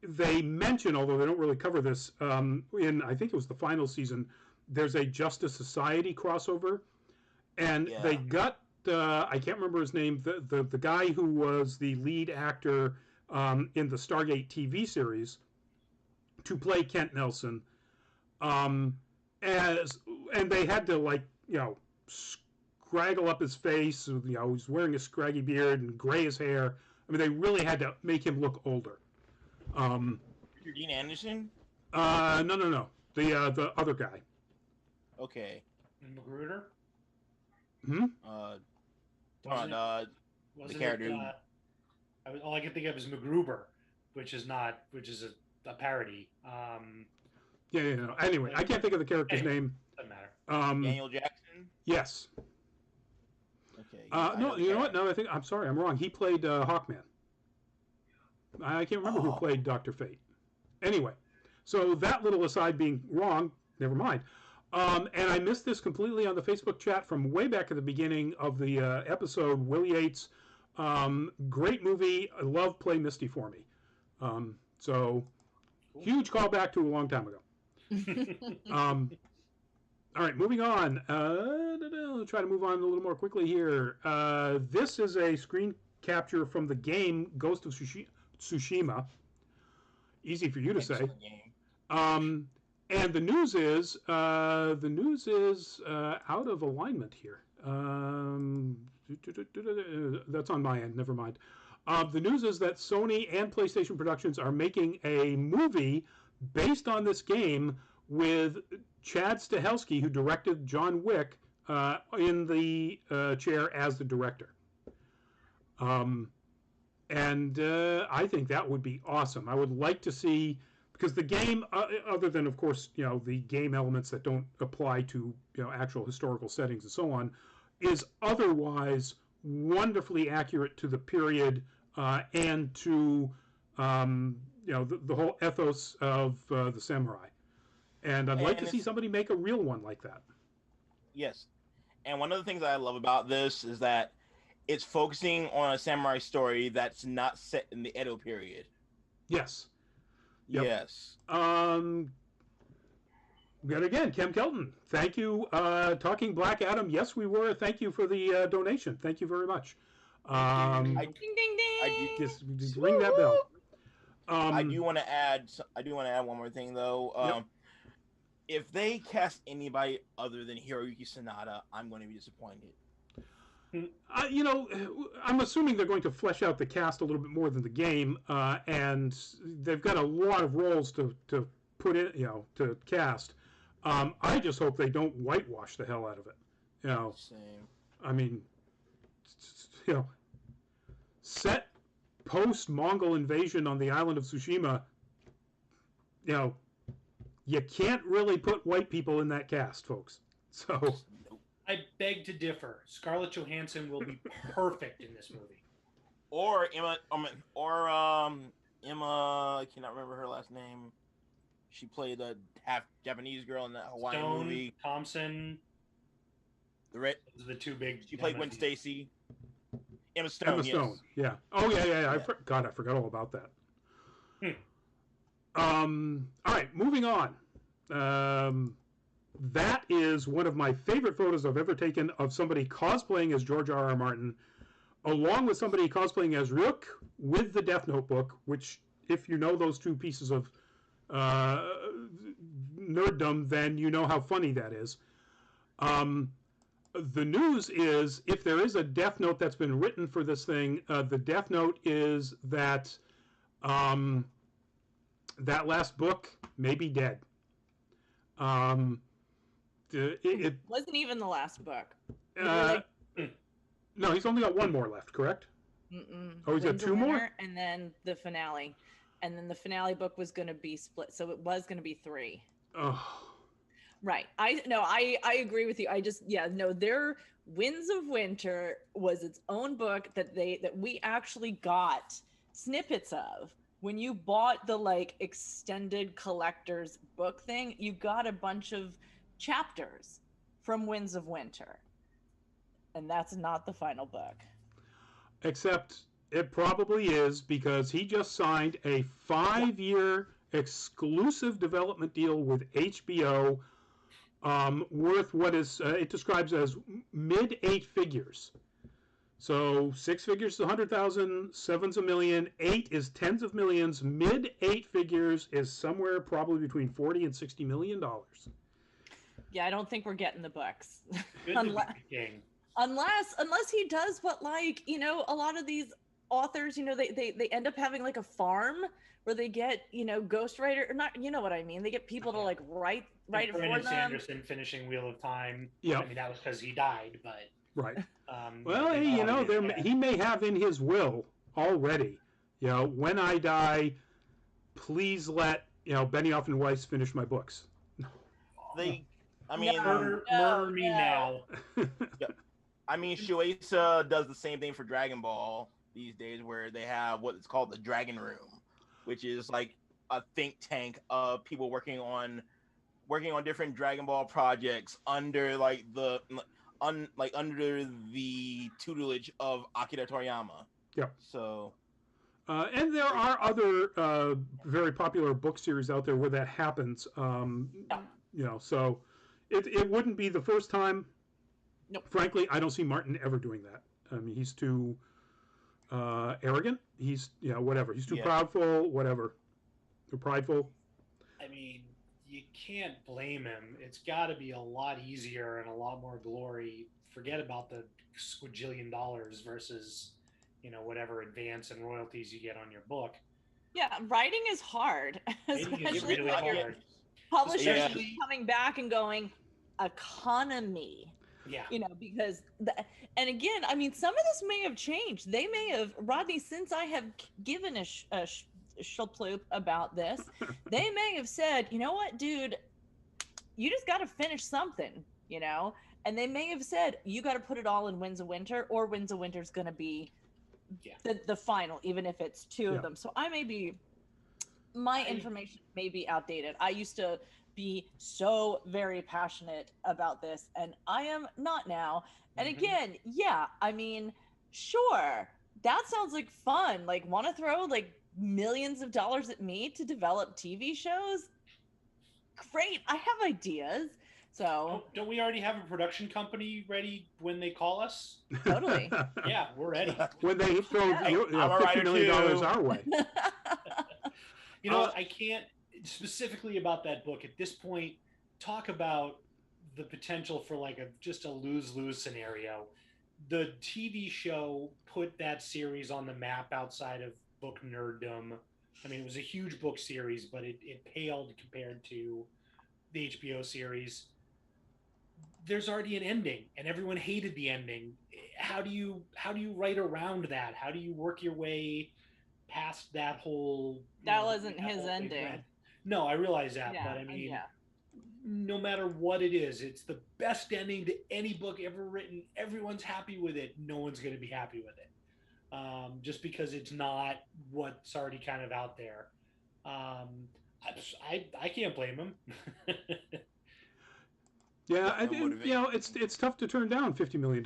they mention, although they don't really cover this, in I think it was the final season, there's a Justice Society crossover, and they got I can't remember his name, the guy who was the lead actor in the Stargate TV series to play Kent Nelson, and they had to scraggle up his face. He's wearing a scraggy beard and gray his hair. I mean, they really had to make him look older. Dean Anderson? No. The other guy. Okay. Magruder? The character. All I can think of is MacGruber, which is a parody. Yeah. Anyway, I can't think of the character's name. Doesn't matter. Daniel Jackson? Yes. Okay. No, you know what? No, I'm sorry, I'm wrong. He played Hawkman. I can't remember who played Dr. Fate. Anyway, so that little aside being wrong, never mind. And I missed this completely on the Facebook chat from way back at the beginning of the episode. Will Yates, great movie. I love Play Misty for Me. So, huge callback to a long time ago. All right, moving on. I'll try to move on a little more quickly here. This is a screen capture from the game Ghost of Tsushima. Easy for you to say. And the news is out of alignment here. That's on my end. Never mind. The news is that Sony and PlayStation Productions are making a movie based on this game with Chad Stahelski, who directed John Wick, in the chair as the director. And I think that would be awesome. I would like to see, because the game, other than of course the game elements that don't apply to actual historical settings and so on, is otherwise wonderfully accurate to the period and to the whole ethos of the samurai. And I'd like to see somebody make a real one like that. Yes. And one of the things I love about this is that it's focusing on a samurai story that's not set in the Edo period. Yes. Yep. Yes. Then again, Kem Kelton, thank you. Talking Black Adam, yes, we were. Thank you for the donation. Thank you very much. Ding, ding, ding. Just ring that bell. I do want to add one more thing though. Yep. If they cast anybody other than Hiroyuki Sanada, I'm going to be disappointed. I'm assuming they're going to flesh out the cast a little bit more than the game, and they've got a lot of roles to put in, to cast. I just hope they don't whitewash the hell out of it. Same. I mean, set post-Mongol invasion on the island of Tsushima. You can't really put white people in that cast, folks. So I beg to differ. Scarlett Johansson will be perfect in this movie. Or Emma, I cannot remember her last name. She played a half Japanese girl in that Hawaiian movie. Thompson. The two big. She played Gwen Stacy. Emma Stone. Emma Stone. Yes. Yeah. Oh yeah. I forgot all about that. All right, moving on. That is one of my favorite photos I've ever taken of somebody cosplaying as George R.R. Martin, along with somebody cosplaying as Ryuk with the Death Note book, which, if you know those two pieces of nerddom, then you know how funny that is. The news is, if there is a Death Note that's been written for this thing, the Death Note is that that last book may be dead. It wasn't even the last book. No, he's only got one more left, correct? Oh, he's got two more? And then the finale. And then the finale book was going to be split, so it was going to be 3. Oh. Right. I agree with you. Their Winds of Winter was its own book that we actually got snippets of. When you bought the extended collector's book thing, you got a bunch of chapters from Winds of Winter. And that's not the final book. Except it probably is, because he just signed a 5-year exclusive development deal with HBO, worth what is it describes as mid 8 figures. So 6 figures is 100,000, 7's $1 million, 8 is tens of millions, mid 8 figures is somewhere probably between $40 and $60 million. Yeah, I don't think we're getting the books. Unless he does what a lot of these authors, they end up having a farm where they get, ghostwriter, or not, you know what I mean? They get people to write it for them. Brandon Sanderson finishing Wheel of Time. Yeah. I mean, that was because he died, but. Right. Well, hey, he may have in his will already, when I die, please let, Benioff and Weiss finish my books. Murder me now. Yeah. I mean, Shueisha does the same thing for Dragon Ball these days, where they have what is called the Dragon Room, which is a think tank of people working on different Dragon Ball projects under under the tutelage of Akira Toriyama. Yeah. So, And there are other very popular book series out there where that happens. So it wouldn't be the first time. Nope. Frankly, I don't see Martin ever doing that. I mean, he's too arrogant. He's whatever. He's too proudful. Whatever. Too prideful. I mean, you can't blame him. It's got to be a lot easier and a lot more glory. Forget about the squajillion dollars versus, whatever advance and royalties you get on your book. Yeah, writing is hard, especially really hard. publishers coming back and going, economy. Yeah. Because, and again, I mean, some of this may have changed. They may have, Rodney, since I have given a shloop about this, they may have said, you know what, dude, you just got to finish something, and they may have said, you got to put it all in Winds of Winter, or Winds of Winter is going to be the final, even if it's two of them. So my information may be outdated. I used to be so very passionate about this, and I am not now. And again, I mean, sure, that sounds like fun. Like, want to throw like millions of dollars at me to develop TV shows? Great, I have ideas. So don't we already have a production company ready when they call us? Totally. Yeah, we're ready. When they throw $50 million our way. I can't specifically about that book at this point talk about the potential for like just a lose-lose scenario. The TV show put that series on the map outside of book nerddom. I mean, it was a huge book series, but it paled compared to the HBO series. There's already an ending, and everyone hated the ending. How do you write around that? How do you work your way past that whole? That wasn't his ending. No, I realize that, but I mean, no matter what it is, it's the best ending to any book ever written. Everyone's happy with it. No one's going to be happy with it, just because it's not what's already kind of out there. I can't blame him. Yeah, it's tough to turn down $50 million.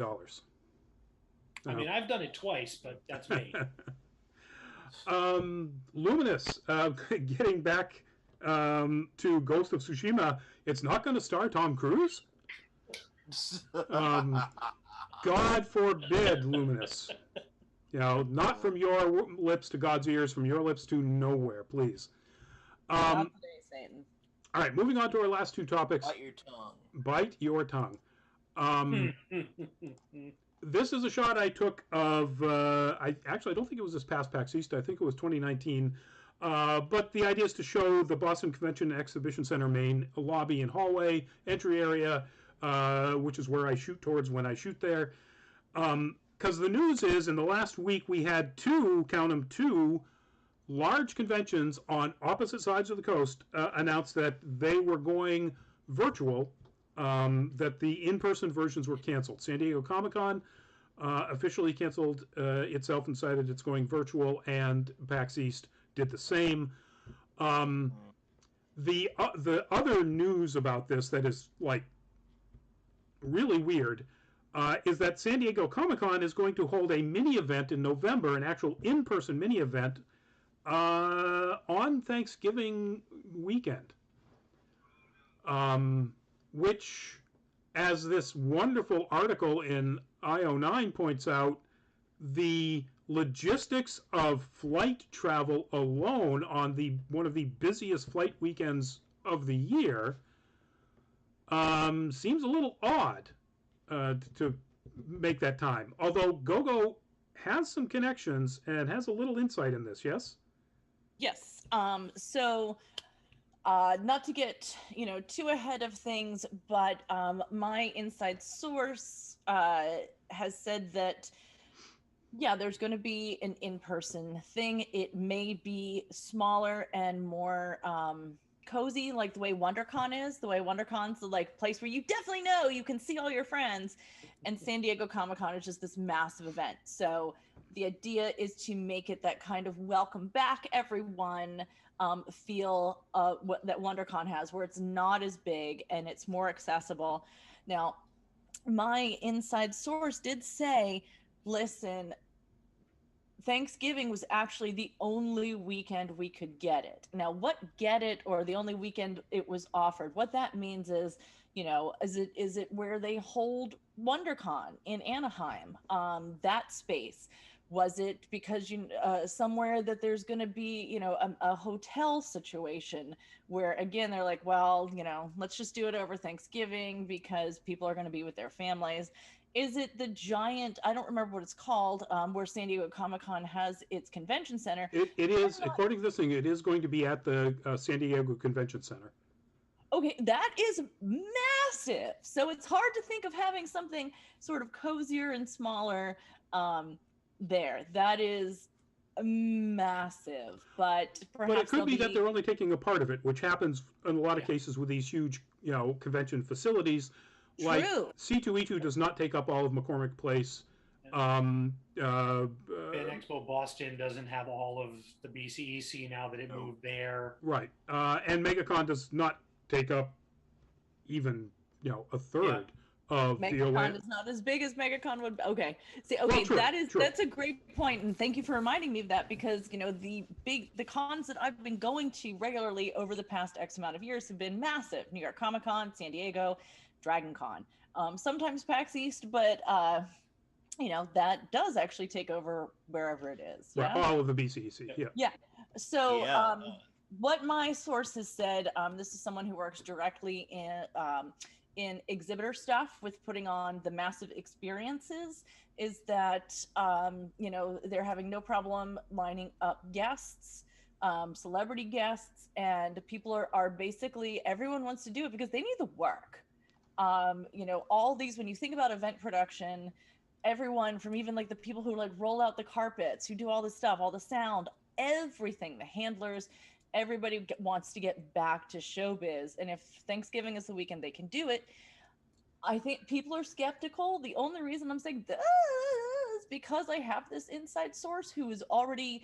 I mean, I've done it twice, but that's me. Luminous, getting back to Ghost of Tsushima, it's not going to star Tom Cruise. God forbid, Luminous. Not from your lips to God's ears, from your lips to nowhere, please. Not today, Satan. All right, moving on to our last two topics. Bite your tongue. Bite your tongue. This is a shot I took of, I don't think it was this past PAX East. I think it was 2019. But the idea is to show the Boston Convention and Exhibition Center main lobby and hallway, entry area, which is where I shoot towards when I shoot there. Because the news is, in the last week, we had two large conventions on opposite sides of the coast announced that they were going virtual, that the in-person versions were canceled. San Diego Comic-Con officially canceled itself and decided it's going virtual, and PAX East did the same. The other news about this that is like really weird is that San Diego Comic-Con is going to hold a mini event in November, an actual in-person mini event on Thanksgiving weekend. Which, as this wonderful article in IO9 points out, the logistics of flight travel alone on one of the busiest flight weekends of the year seems a little odd to make that time. Although GoGo has some connections and has a little insight in this, yes? Yes. So not to get, too ahead of things, but my inside source has said that, there's going to be an in-person thing. It may be smaller and more cozy, like the way WonderCon is. The way WonderCon's the place where you definitely know you can see all your friends, and San Diego Comic-Con is just this massive event. So the idea is to make it that kind of welcome back everyone feel that WonderCon has, where it's not as big and it's more accessible. Now, my inside source did say, listen, Thanksgiving was actually the only weekend we could get it. Now, what get it, or the only weekend it was offered, what that means is, is it where they hold WonderCon in Anaheim, that space? Was it because somewhere that there's going to be, a hotel situation where, again, they're like, well, let's just do it over Thanksgiving because people are going to be with their families. Is it the giant, I don't remember what it's called, where San Diego Comic-Con has its convention center? It is, according to this thing, it is going to be at the San Diego Convention Center. Okay, that is massive. So it's hard to think of having something sort of cozier and smaller there. That is massive, but perhaps. But it could be that they're only taking a part of it, which happens in a lot of cases with these huge, convention facilities. Like C2E2 does not take up all of McCormick Place. Fan Expo Boston doesn't have all of the BCEC now that it moved there. Right, and MegaCon does not take up even a third of the MegaCon is not as big as MegaCon would. Okay, see, okay, well, that's a great point, and thank you for reminding me of that, because the cons that I've been going to regularly over the past X amount of years have been massive. New York Comic Con, San Diego, Dragon Con, sometimes PAX East, but that does actually take over wherever it is. Yeah, all of the BCEC. Yeah. So what my source has said, this is someone who works directly in exhibitor stuff with putting on the massive experiences, is that they're having no problem lining up guests, celebrity guests, and people are basically, everyone wants to do it because they need the work. All these, when you think about event production, everyone from even like the people who like roll out the carpets, who do all this stuff, all the sound, everything, the handlers, everybody wants to get back to showbiz. And if Thanksgiving is the weekend they can do it, I think people are skeptical. The only reason I'm saying this is because I have this inside source who is already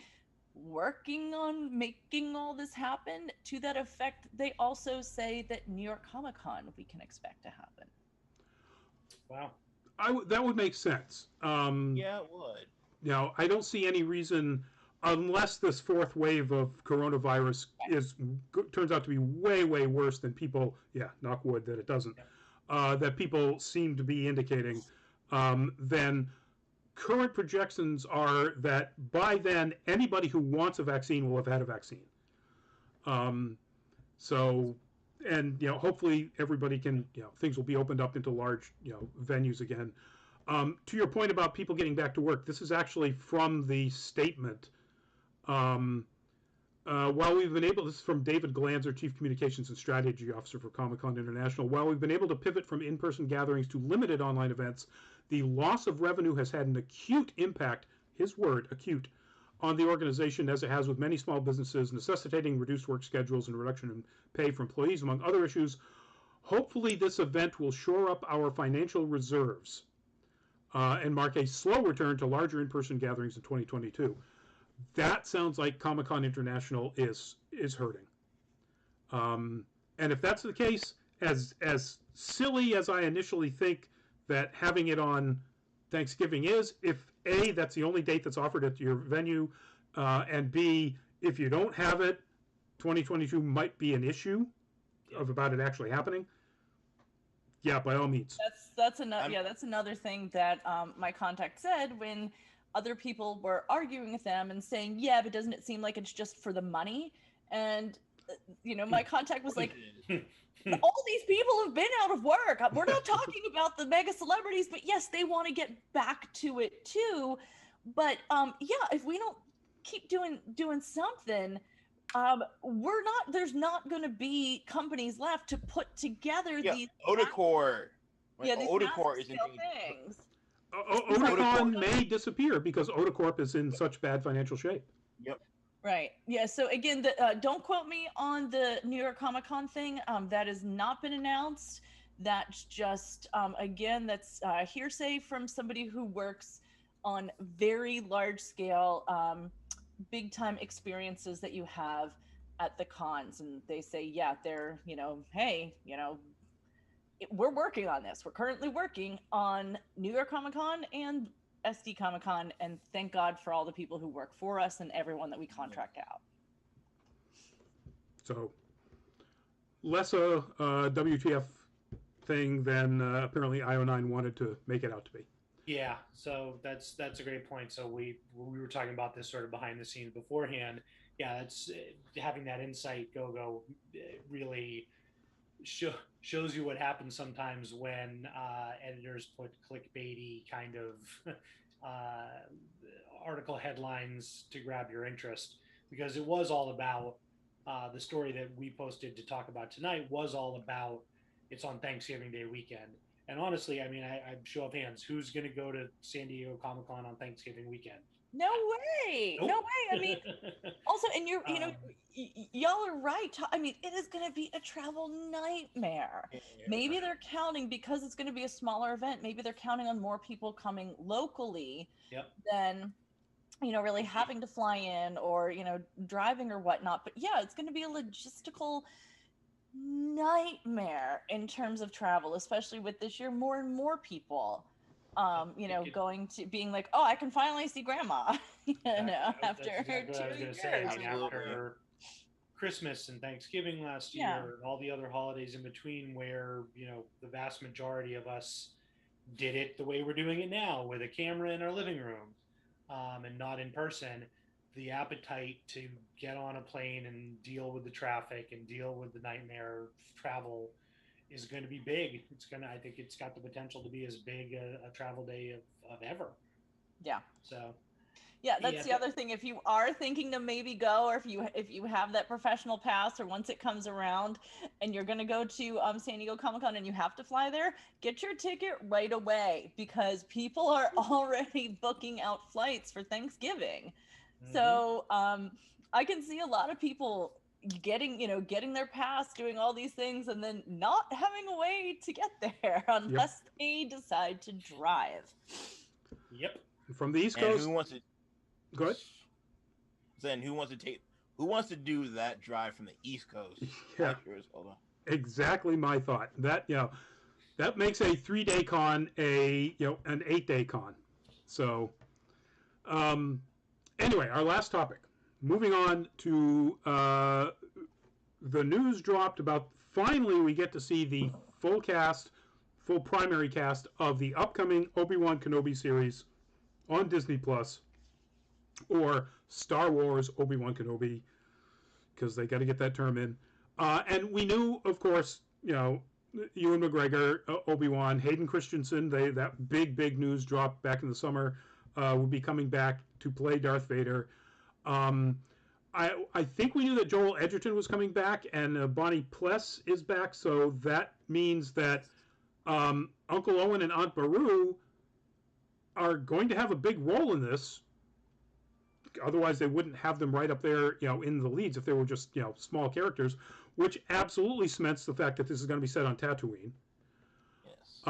working on making all this happen. To that effect, they also say that New York Comic Con we can expect to happen. Wow. That would make sense. Yeah, it would. I don't see any reason, unless this fourth wave of coronavirus turns out to be way, way worse than people, knock wood that it doesn't, that people seem to be indicating, then current projections are that by then, anybody who wants a vaccine will have had a vaccine. Hopefully everybody can, things will be opened up into large, venues again. To your point about people getting back to work, this is actually from the statement. While we've been able, this is from David Glanzer, Chief Communications and Strategy Officer for Comic-Con International, while we've been able to pivot from in-person gatherings to limited online events, the loss of revenue has had an acute impact, his word, acute, on the organization, as it has with many small businesses, necessitating reduced work schedules and reduction in pay for employees, among other issues. Hopefully this event will shore up our financial reserves and mark a slow return to larger in-person gatherings in 2022. That sounds like Comic-Con International is hurting. And if that's the case, as silly as I initially think that having it on Thanksgiving is, if A, that's the only date that's offered at your venue, and B, if you don't have it, 2022 might be an issue about it actually happening. Yeah, by all means. That's another thing that my contact said when other people were arguing with them and saying, yeah, but doesn't it seem like it's just for the money? And my contact was like, all these people have been out of work. We're not talking about the mega celebrities, but yes, they want to get back to it too. But if we don't keep doing something, there's not going to be companies left to put together these Odacore. These Odacore is things. Otakon may disappear because Odacorp is in such bad financial shape. Yep. Right. Yeah. So again, don't quote me on the New York Comic Con thing. That has not been announced. That's just, again, that's hearsay from somebody who works on very large scale, big time experiences that you have at the cons. And they say, they're, hey, we're working on this. We're currently working on New York Comic Con and SD Comic-Con, and thank God for all the people who work for us and everyone that we contract out. So, less a WTF thing than apparently IO9 wanted to make it out to be. Yeah, so that's a great point. So we were talking about this sort of behind the scenes beforehand. Yeah, that's having that insight really shows you what happens sometimes when editors put clickbaity kind of article headlines to grab your interest, because it was all about the story that we posted to talk about tonight was all about it's on Thanksgiving Day weekend. And honestly, I mean, I show of hands, who's going to go to San Diego Comic-Con on Thanksgiving weekend? No way. Nope. No way. I mean, also, and y'all are right. I mean, it is going to be a travel nightmare. Yeah. Maybe they're counting, because it's going to be a smaller event, maybe they're counting on more people coming locally than, really having to fly in or, driving or whatnot. But yeah, it's going to be a logistical nightmare in terms of travel, especially with this year, more and more people going to being like, oh, I can finally see grandma after exactly 2 I was years. say. I mean, after Christmas and Thanksgiving last year and all the other holidays in between, where the vast majority of us did it the way we're doing it now, with a camera in our living room and not in person, the appetite to get on a plane and deal with the traffic and deal with the nightmare of travel is going to be big. I think it's got the potential to be as big a travel day of ever. Yeah. So. Yeah, that's the other thing. If you are thinking to maybe go, or if you have that professional pass, or once it comes around and you're going to go to San Diego Comic-Con and you have to fly there, get your ticket right away, because people are already booking out flights for Thanksgiving. So I can see a lot of people getting their pass, doing all these things, and then not having a way to get there unless they decide to drive. Yep. From the East Coast. Who wants to go ahead? Then who wants to do that drive from the East Coast? Yeah. Hold on. Exactly my thought. That that makes a 3-day con an 8-day con. So anyway, our last topic. Moving on to the news dropped about finally we get to see the full primary cast of the upcoming Obi-Wan Kenobi series on Disney Plus, or Star Wars Obi-Wan Kenobi, because they got to get that term in. And we knew, of course, Ewan McGregor, Obi-Wan, Hayden Christensen, that big news dropped back in the summer, would be coming back to play Darth Vader. I think we knew that Joel Edgerton was coming back, and Bonnie Pless is back, so that means that Uncle Owen and Aunt Beru are going to have a big role in this. Otherwise, they wouldn't have them right up there, in the leads if they were just, small characters, which absolutely cements the fact that this is going to be set on Tatooine. Yes.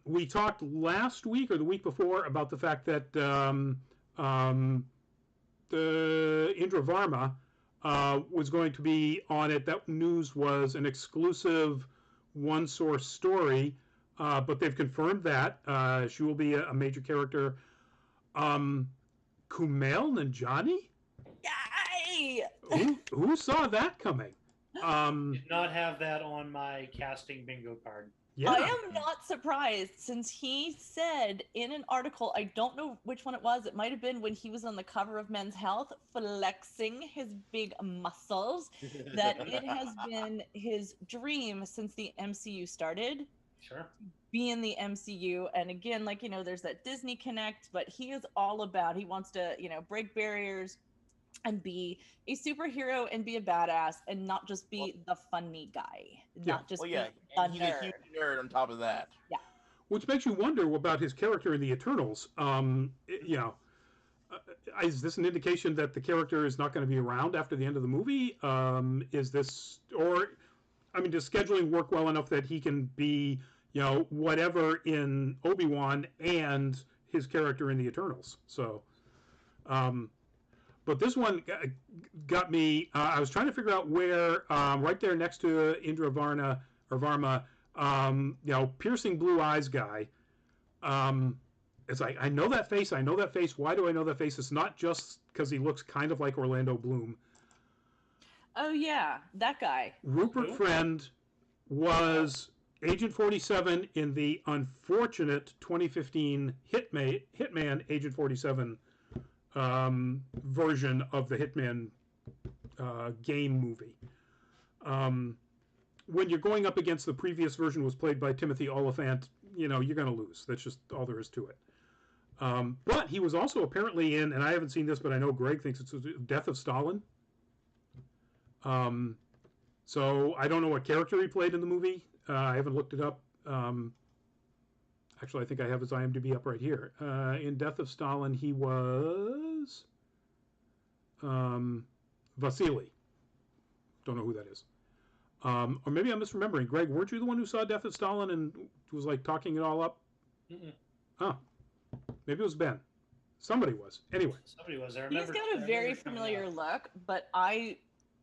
We talked last week or the week before about the fact that the Indra Varma was going to be on it. That news was an exclusive one-source story, but they've confirmed that she will be a major character. Kumail Nanjiani? Yay! Who saw that coming? Did not have that on my casting bingo card. Yeah. I am not surprised, since he said in an article, I don't know which one it was, it might have been when he was on the cover of Men's Health, flexing his big muscles, that it has been his dream since the MCU started. Sure. Be in the MCU. And again, there's that Disney Connect, but he is all about, he wants to, break barriers and be a superhero and be a badass and not just be the funny guy. Not just be a and he's nerd. a huge nerd on top of that. Yeah. Which makes you wonder about his character in the Eternals. Is this an indication that the character is not going to be around after the end of the movie? Is this, or, does scheduling work well enough that he can be, whatever in Obi-Wan and his character in the Eternals? So, but this one got me. I was trying to figure out where, right there next to Indra Varma, piercing blue eyes guy. it's like, I know that face. I know that face. Why do I know that face? It's not just because he looks kind of like Orlando Bloom. Oh yeah, that guy. Rupert Friend was Agent 47 in the unfortunate 2015 Hitman Agent 47 version of the Hitman game movie. When you're going up against the previous version was played by Timothy Oliphant, you're going to lose. That's just all there is to it. But he was also apparently in, and I haven't seen this, but I know Greg thinks it's Death of Stalin. So I don't know what character he played in the movie. I haven't looked it up. Actually, I think I have his IMDb up right here. In Death of Stalin, he was Vasily. Don't know who that is. Or maybe I'm misremembering. Greg, weren't you the one who saw Death of Stalin and was like talking it all up? Mm-mm. Oh, maybe it was Ben. Somebody was. Anyway, Somebody was. I remember. He's got a very familiar look, but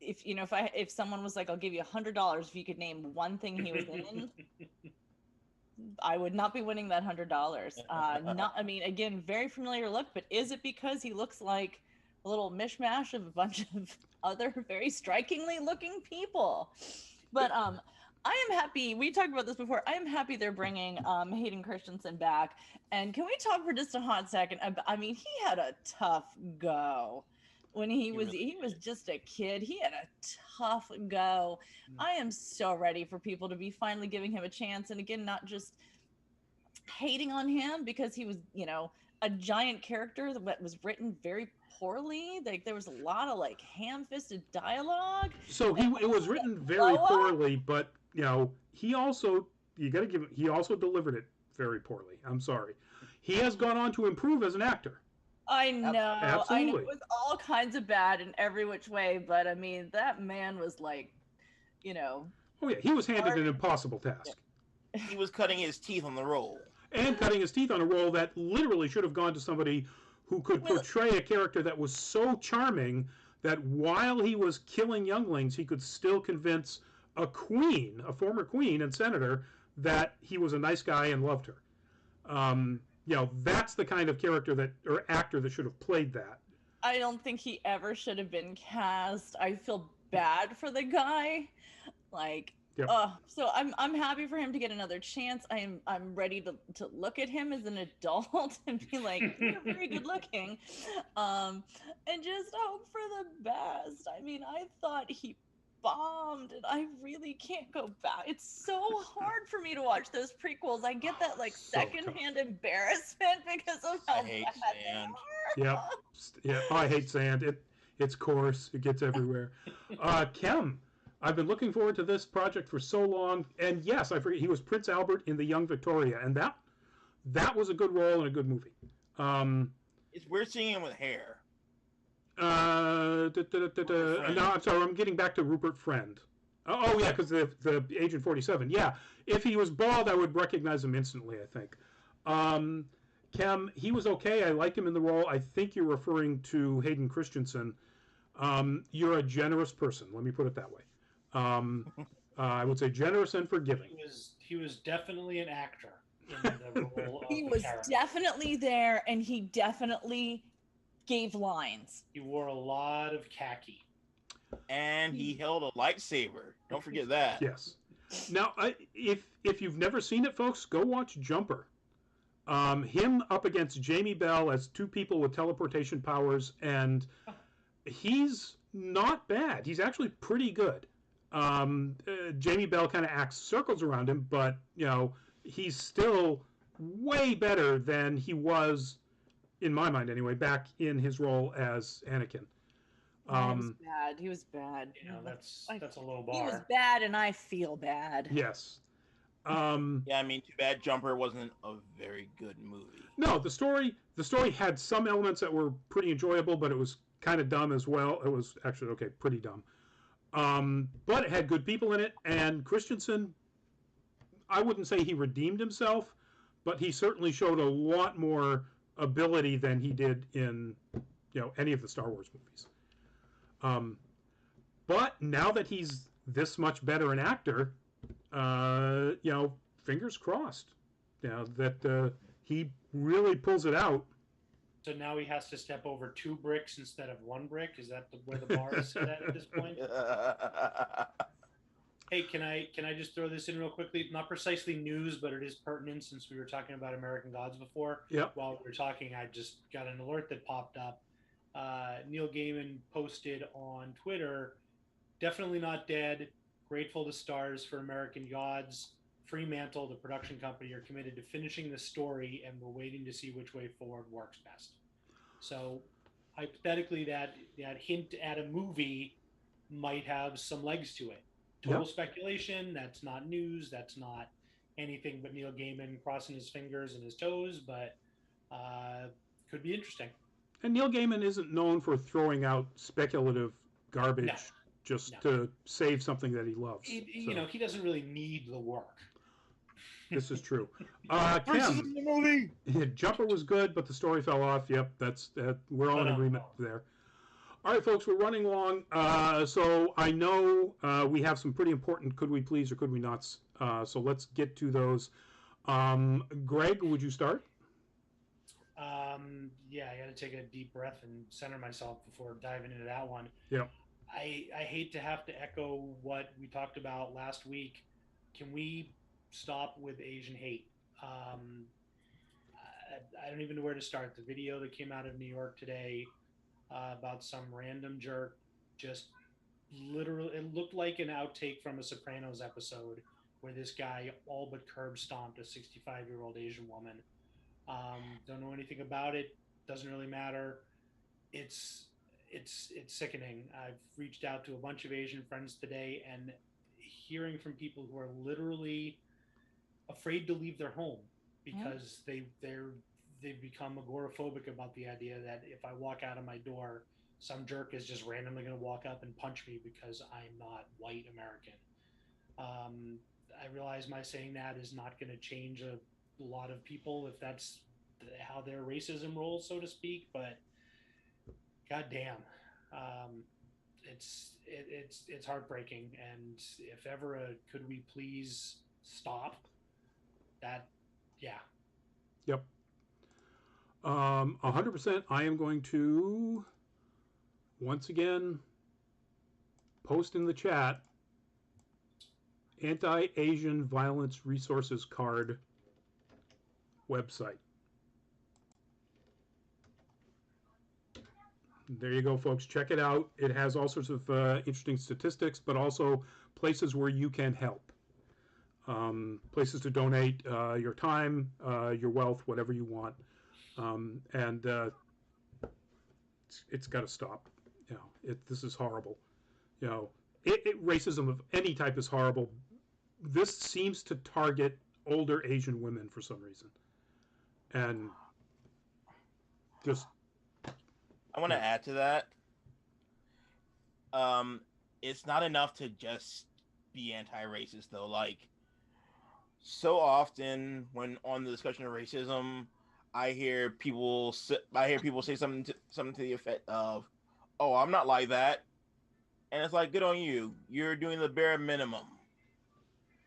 if someone was like, "I'll give you $100 if you could name one thing he was in," I would not be winning that $100. Again, very familiar look, but is it because he looks like a little mishmash of a bunch of other very strikingly looking people? But I am happy. We talked about this before. I am happy they're bringing Hayden Christensen back. And can we talk for just a hot second? I mean, he had a tough go when he was just a kid. He had a tough go. I am so ready for people to be finally giving him a chance. And again, not just hating on him because he was, a giant character that was written very poorly. Like there was a lot of like ham-fisted dialogue. So it was written very poorly, but he also delivered it very poorly. I'm sorry. He has gone on to improve as an actor. I know. Absolutely. I know it was all kinds of bad in every which way, but I mean that man was like, Oh yeah, he was handed an impossible task. He was cutting his teeth on the role. And cutting his teeth on a role that literally should have gone to somebody who could portray a character that was so charming that while he was killing younglings, he could still convince a former queen and senator, that he was a nice guy and loved her. That's the kind of actor that should have played that. I don't think he ever should have been cast. I feel bad for the guy. Yep. So I'm happy for him to get another chance. I'm ready to look at him as an adult and be like, you're very good looking, and just hope for the best. I mean, I thought he bombed, and I really can't go back. It's so hard for me to watch those prequels. I get that secondhand embarrassment because of how hate bad sand. they are. Yeah. I hate sand. It's coarse. It gets everywhere. Kim, I've been looking forward to this project for so long, and yes, I forget he was Prince Albert in The Young Victoria, and that was a good role and a good movie. We're seeing him with hair. No, I'm sorry. I'm getting back to Rupert Friend. Oh yeah, because the Agent 47. Yeah, if he was bald, I would recognize him instantly, I think. Kim, he was okay. I liked him in the role. I think you're referring to Hayden Christensen. You're a generous person. Let me put it that way. I would say generous and forgiving. He was definitely an actor in the role of He the was character. definitely there, and he definitely gave lines. He wore a lot of khaki. And he held a lightsaber. Don't forget that. Yes. Now, if you've never seen it, folks, go watch Jumper. Him up against Jamie Bell as two people with teleportation powers, and he's not bad. He's actually pretty good. Jamie Bell kind of acts circles around him, but he's still way better than he was, in my mind anyway, back in his role as Anakin. He was bad. That's a low bar. He was bad, and I feel bad. Yes. Yeah, I mean, too bad Jumper wasn't a very good movie. No, the story had some elements that were pretty enjoyable, but it was kind of dumb as well. It was actually pretty dumb. But it had good people in it, and Christensen, I wouldn't say he redeemed himself, but he certainly showed a lot more ability than he did in any of the Star Wars movies. But now that he's this much better an actor, fingers crossed, that he really pulls it out. So now he has to step over 2 bricks instead of 1 brick. Is that where the bar is set at this point? Hey, can I just throw this in real quickly? Not precisely news, but it is pertinent since we were talking about American Gods before. Yep. While we were talking, I just got an alert that popped up. Neil Gaiman posted on Twitter, "Definitely not dead. Grateful to stars for American Gods. Fremantle, the production company, are committed to finishing the story, and we're waiting to see which way forward works best." So, hypothetically, that hint at a movie might have some legs to it. Total speculation. That's not news. That's not anything but Neil Gaiman crossing his fingers and his toes, but could be interesting. And Neil Gaiman isn't known for throwing out speculative garbage to save something that he loves. You know, he doesn't really need the work. This is true. Racism Kim, in the movie. Jumper was good, but the story fell off. Yep, we're all in agreement there. All right, folks, we're running long. So I know we have some pretty important could we please or could we nots. So let's get to those. Greg, would you start? Yeah, I got to take a deep breath and center myself before diving into that one. Yeah. I hate to have to echo what we talked about last week. Can we stop with Asian hate? I don't even know where to start. The video that came out of New York today about some random jerk, just literally, it looked like an outtake from a Sopranos episode where this guy all but curb stomped a 65-year-old Asian woman. Don't know anything about it. Doesn't really matter. It's sickening. I've reached out to a bunch of Asian friends today, and hearing from people who are literally afraid to leave their home because they've become agoraphobic about the idea that if I walk out of my door, some jerk is just randomly going to walk up and punch me because I'm not white American. I realize my saying that is not going to change a lot of people if that's how their racism rolls, so to speak, but goddamn, it's heartbreaking. And if ever could we please stop that? Yeah. Yep. 100%. I am going to once again post in the chat anti-Asian violence resources card website. There you go, folks. Check it out. It has all sorts of interesting statistics, but also places where you can help. Places to donate your time, your wealth, whatever you want. And it's got to stop. You know, this is horrible. You know, racism of any type is horrible. This seems to target older Asian women for some reason. And just... I want to add to that. It's not enough to just be anti-racist, though. Like, so often when on the discussion of racism, I hear people say something to the effect of, "Oh, I'm not like that," and it's like, good on you. You're doing the bare minimum.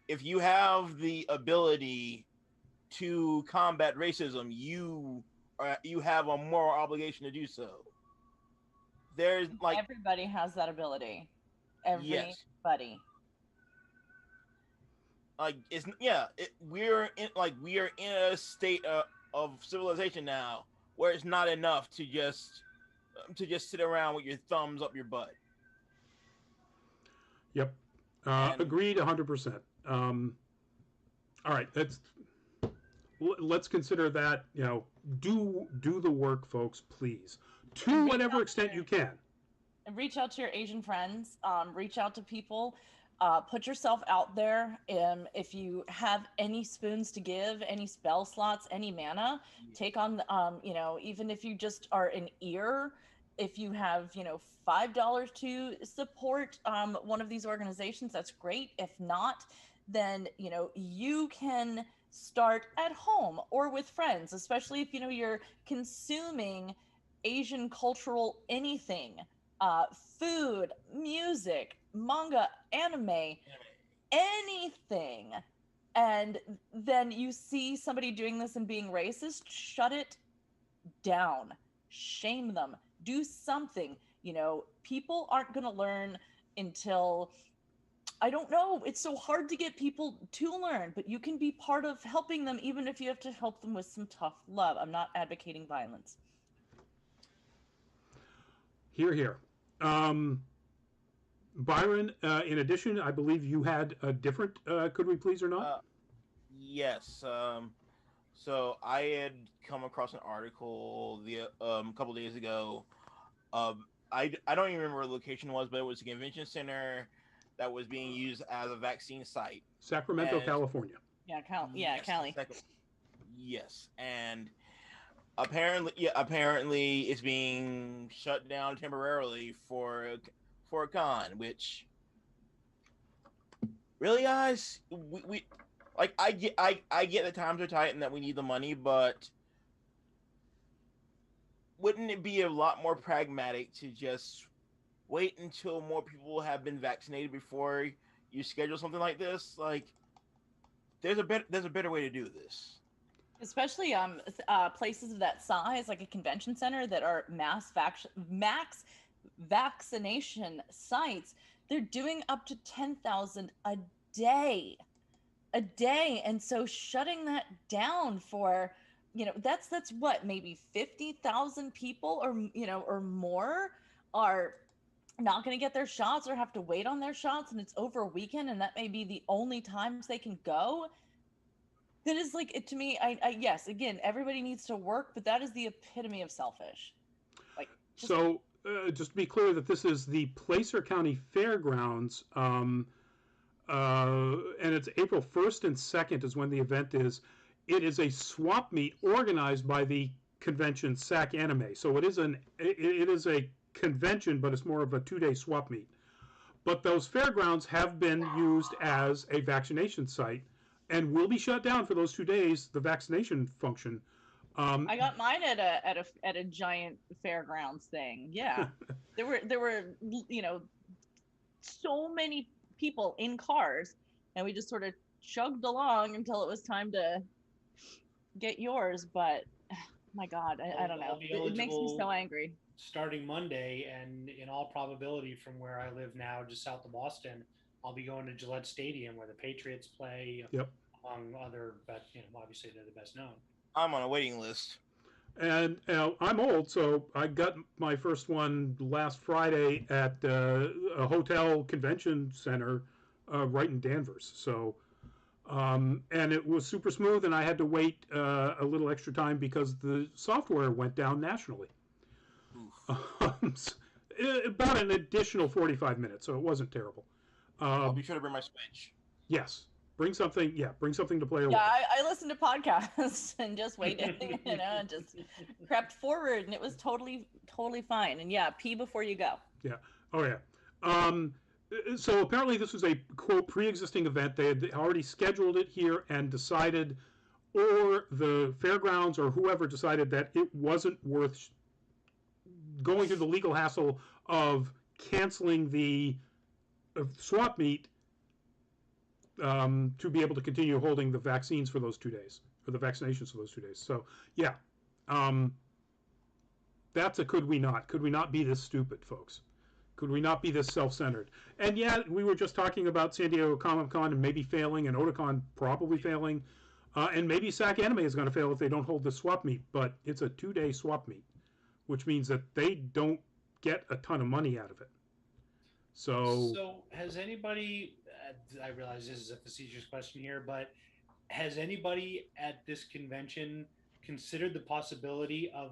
If you have the ability to combat racism, you have a moral obligation to do so. There's like everybody has that ability. Everybody. Yes. Like we are in a state of civilization now where it's not enough to just sit around with your thumbs up your butt. Yep. Agreed 100%. All right, let's consider that, you know, do the work, folks, please. To whatever extent you can. And reach out to your Asian friends. Reach out to people. Put yourself out there. If you have any spoons to give, any spell slots, any mana, take on, you know, even if you just are an ear, if you have, you know, $5 to support one of these organizations, that's great. If not, then, you know, you can start at home or with friends, especially if, you know, you're consuming Asian cultural anything, food, music, manga, anime, anything. and then you see somebody doing this and being racist, shut it down. Shame them. Do something. You know, people aren't going to learn until, I don't know, it's so hard to get people to learn, but you can be part of helping them, even if you have to help them with some tough love. I'm not advocating violence. Hear, hear. Byron, in addition, I believe you had a different Could We Please or Not? Yes. So I had come across an article a couple days ago. I don't even remember where the location was, but it was a convention center that was being used as a vaccine site. Sacramento, California. Yeah, Yes, Cali. Yes, and apparently it's being shut down temporarily for a con, which really, guys, we like I get the times are tight and that we need the money, but wouldn't it be a lot more pragmatic to just wait until more people have been vaccinated before you schedule something like this? Like, there's a better way to do this. Especially places of that size, like a convention center that are max vaccination sites. They're doing up to 10,000 a day, and so shutting that down for, you know, that's what, maybe 50,000 people or, you know, or more are not going to get their shots or have to wait on their shots, and it's over a weekend, and that may be the only times they can go. That is like, it to me, I yes, again, everybody needs to work, but that is the epitome of selfish. Like, so just to be clear that this is the Placer County Fairgrounds, and it's April 1st and 2nd is when the event is. It is a swap meet organized by the convention SAC Anime. So it is a convention, but it's more of a 2-day swap meet. But those fairgrounds have been used as a vaccination site and will be shut down for those 2 days, the vaccination function. I got mine at a giant fairgrounds thing. Yeah. there were, you know, so many people in cars, and we just sort of chugged along until it was time to get yours. But my God, I don't know. It makes me so angry. Starting Monday, and in all probability, from where I live now, just south of Boston, I'll be going to Gillette Stadium where the Patriots play. Yep. Among other, but you know, obviously they're the best known. I'm on a waiting list. And I'm old, so I got my first one last Friday at a hotel convention center right in Danvers. So, and it was super smooth, and I had to wait a little extra time because the software went down nationally. About an additional 45 minutes, so it wasn't terrible. I'll be sure to bring my Switch. Yes. Bring something to play. Yeah, I listened to podcasts and just waited, you know, and just crept forward, and it was totally fine. And yeah, pee before you go. Yeah. Oh yeah. So apparently this was a quote pre-existing event. They had already scheduled it here and decided, or the fairgrounds or whoever decided that it wasn't worth going through the legal hassle of canceling the swap meet. To be able to continue holding the vaccines for those 2 days, or the vaccinations for those 2 days. So, yeah, that's a could we not be this stupid, folks? Could we not be this self-centered? And yeah, we were just talking about San Diego Comic-Con and maybe failing, and Otakon probably failing, and maybe SAC Anime is going to fail if they don't hold the swap meet, but it's a 2-day swap meet, which means that they don't get a ton of money out of it. So has anybody, I realize this is a facetious question here, but has anybody at this convention considered the possibility of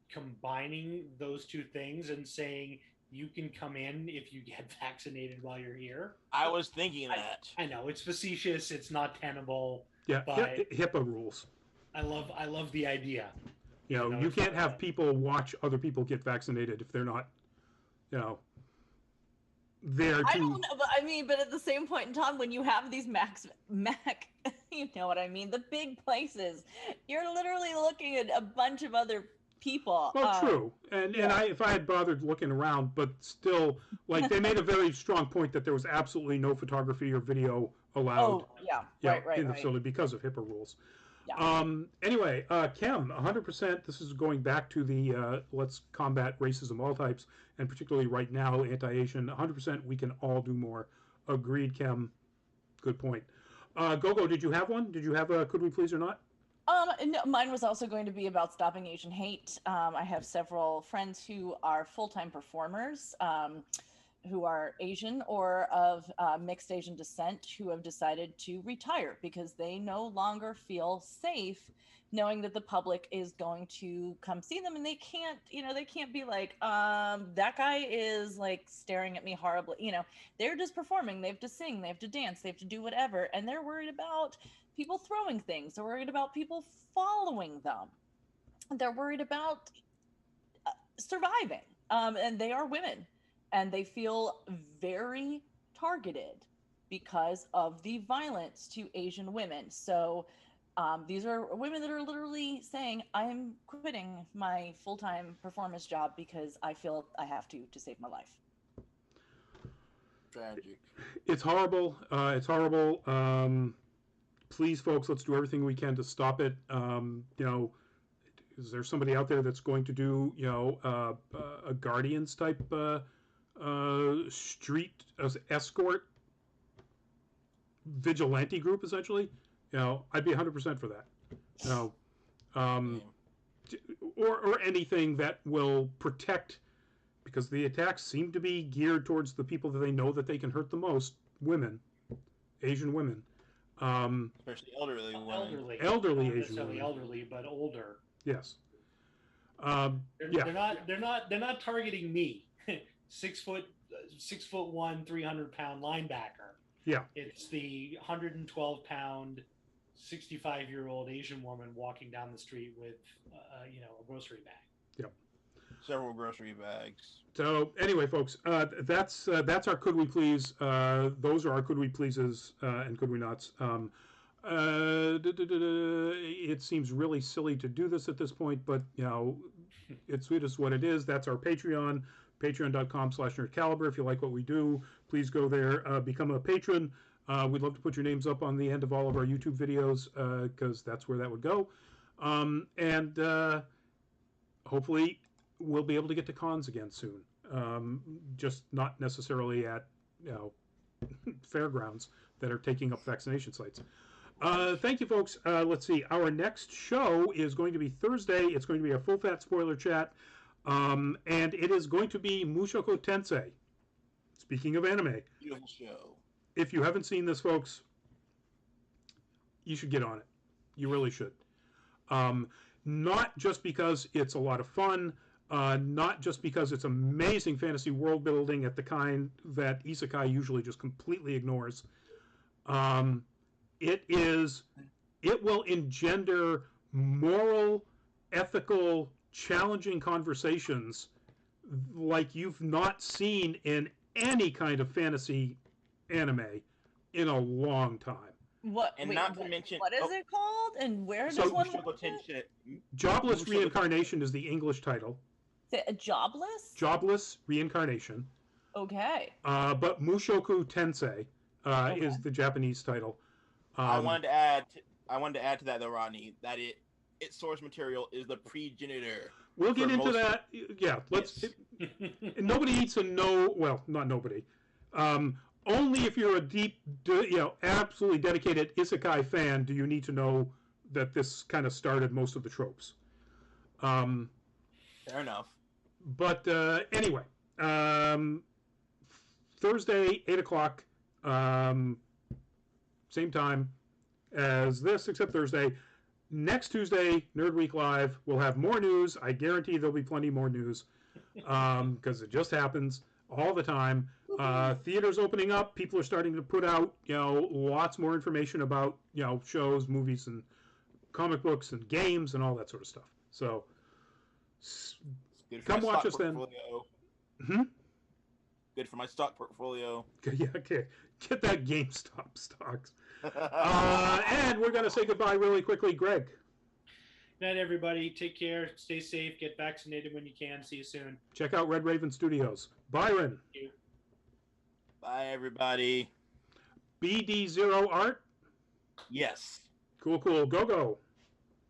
combining those two things and saying you can come in if you get vaccinated while you're here? I was thinking that. I know it's facetious, it's not tenable. Yeah, but HIPAA rules. I love the idea. You know, you can't have people watch other people get vaccinated if they're not, you know, there to... I don't know, but I mean, but at the same point in time, when you have these you know what I mean, the big places, you're literally looking at a bunch of other people. Well, true, and if I had bothered looking around, but still, like, they made a very strong point that there was absolutely no photography or video allowed. Oh, yeah. Yeah, Right. in the facility because of HIPAA rules. Yeah. Anyway, Kim, 100%. This is going back to the let's combat racism all types, and particularly right now, anti-Asian. 100%. We can all do more. Agreed, Kim. Good point. Gogo, did you have one? Did you have a could we please or not? No, mine was also going to be about stopping Asian hate. I have several friends who are full-time performers, who are Asian or of mixed Asian descent, who have decided to retire because they no longer feel safe knowing that the public is going to come see them, and they can't, they can't be like, that guy is like staring at me horribly. They're just performing. They have to sing, they have to dance, they have to do whatever, and they're worried about people throwing things. They're worried about people following them. They're worried about surviving. And they are women, and they feel very targeted because of the violence to Asian women. So these are women that are literally saying, I'm quitting my full-time performance job because I feel I have to save my life. Tragic. It's horrible. It's horrible. Please, folks, let's do everything we can to stop it. Is there somebody out there that's going to do, a Guardians type street escort vigilante group, essentially? I'd be 100% for that. Or anything that will protect, because the attacks seem to be geared towards the people that they know that they can hurt the most, women, Asian women. Especially elderly women. Elderly not Asian women. Elderly, but older. Yes. They're not targeting me. 6 foot 1, 300-pound linebacker. Yeah. It's the 112-pound, 65-year-old Asian woman walking down the street with a grocery bag. Yep. Several grocery bags. So anyway, folks, that's our could we please. Those are our could we pleases and could we nots. It seems really silly to do this at this point, but it is what it is. That's our Patreon, patreon.com/nerdcaliber. If you like what we do, please go there, become a patron. We'd love to put your names up on the end of all of our YouTube videos because that's where that would go. And hopefully we'll be able to get to cons again soon. Just not necessarily at fairgrounds that are taking up vaccination sites. Thank you, folks. Let's see. Our next show is going to be Thursday. It's going to be a full fat spoiler chat, and it is going to be Mushoku Tensei. Speaking of anime, Beautiful show. If you haven't seen this, folks, you should get on it. You really should. Not just because it's a lot of fun, not just because it's amazing fantasy world building at the kind that Isekai usually just completely ignores. It will engender moral, ethical, challenging conversations like you've not seen in any kind of fantasy anime in a long time. What is it called, and where does one watch it? Jobless Reincarnation is the English title. Jobless? Jobless Reincarnation. Okay. But Mushoku Tensei is the Japanese title. I wanted to add to that though, Rodney, that its source material is the progenitor. We'll get into that. Yeah, let's. Nobody needs to know. Well, not nobody. Only if you're a deep, absolutely dedicated isekai fan do you need to know that this kind of started most of the tropes. Fair enough. But anyway, Thursday, 8 o'clock, same time as this, except Thursday. Next Tuesday, Nerd Week Live, we'll have more news. I guarantee there'll be plenty more news because it just happens all the time. Theaters opening up. People are starting to put out, lots more information about, shows, movies, and comic books and games and all that sort of stuff. So come watch us then. Good for my stock portfolio. Yeah, okay. Get that GameStop stocks. And we're going to say goodbye really quickly. Greg. Good night, everybody. Take care. Stay safe. Get vaccinated when you can. See you soon. Check out Red Raven Studios. Byron. Bye, everybody. BD0 Art. Yes. Cool. Go.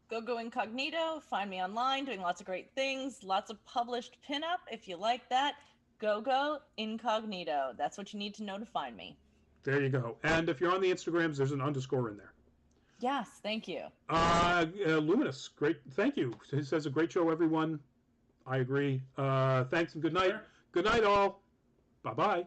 Go Incognito. Find me online doing lots of great things. Lots of published pinup. If you like that, Go Incognito. That's what you need to know to find me. There you go. And if you're on the Instagrams, there's an underscore in there. Yes, thank you. Luminous, great. Thank you. He says a great show, everyone. I agree. Thanks and good night. Sure. Good night, all. Bye-bye.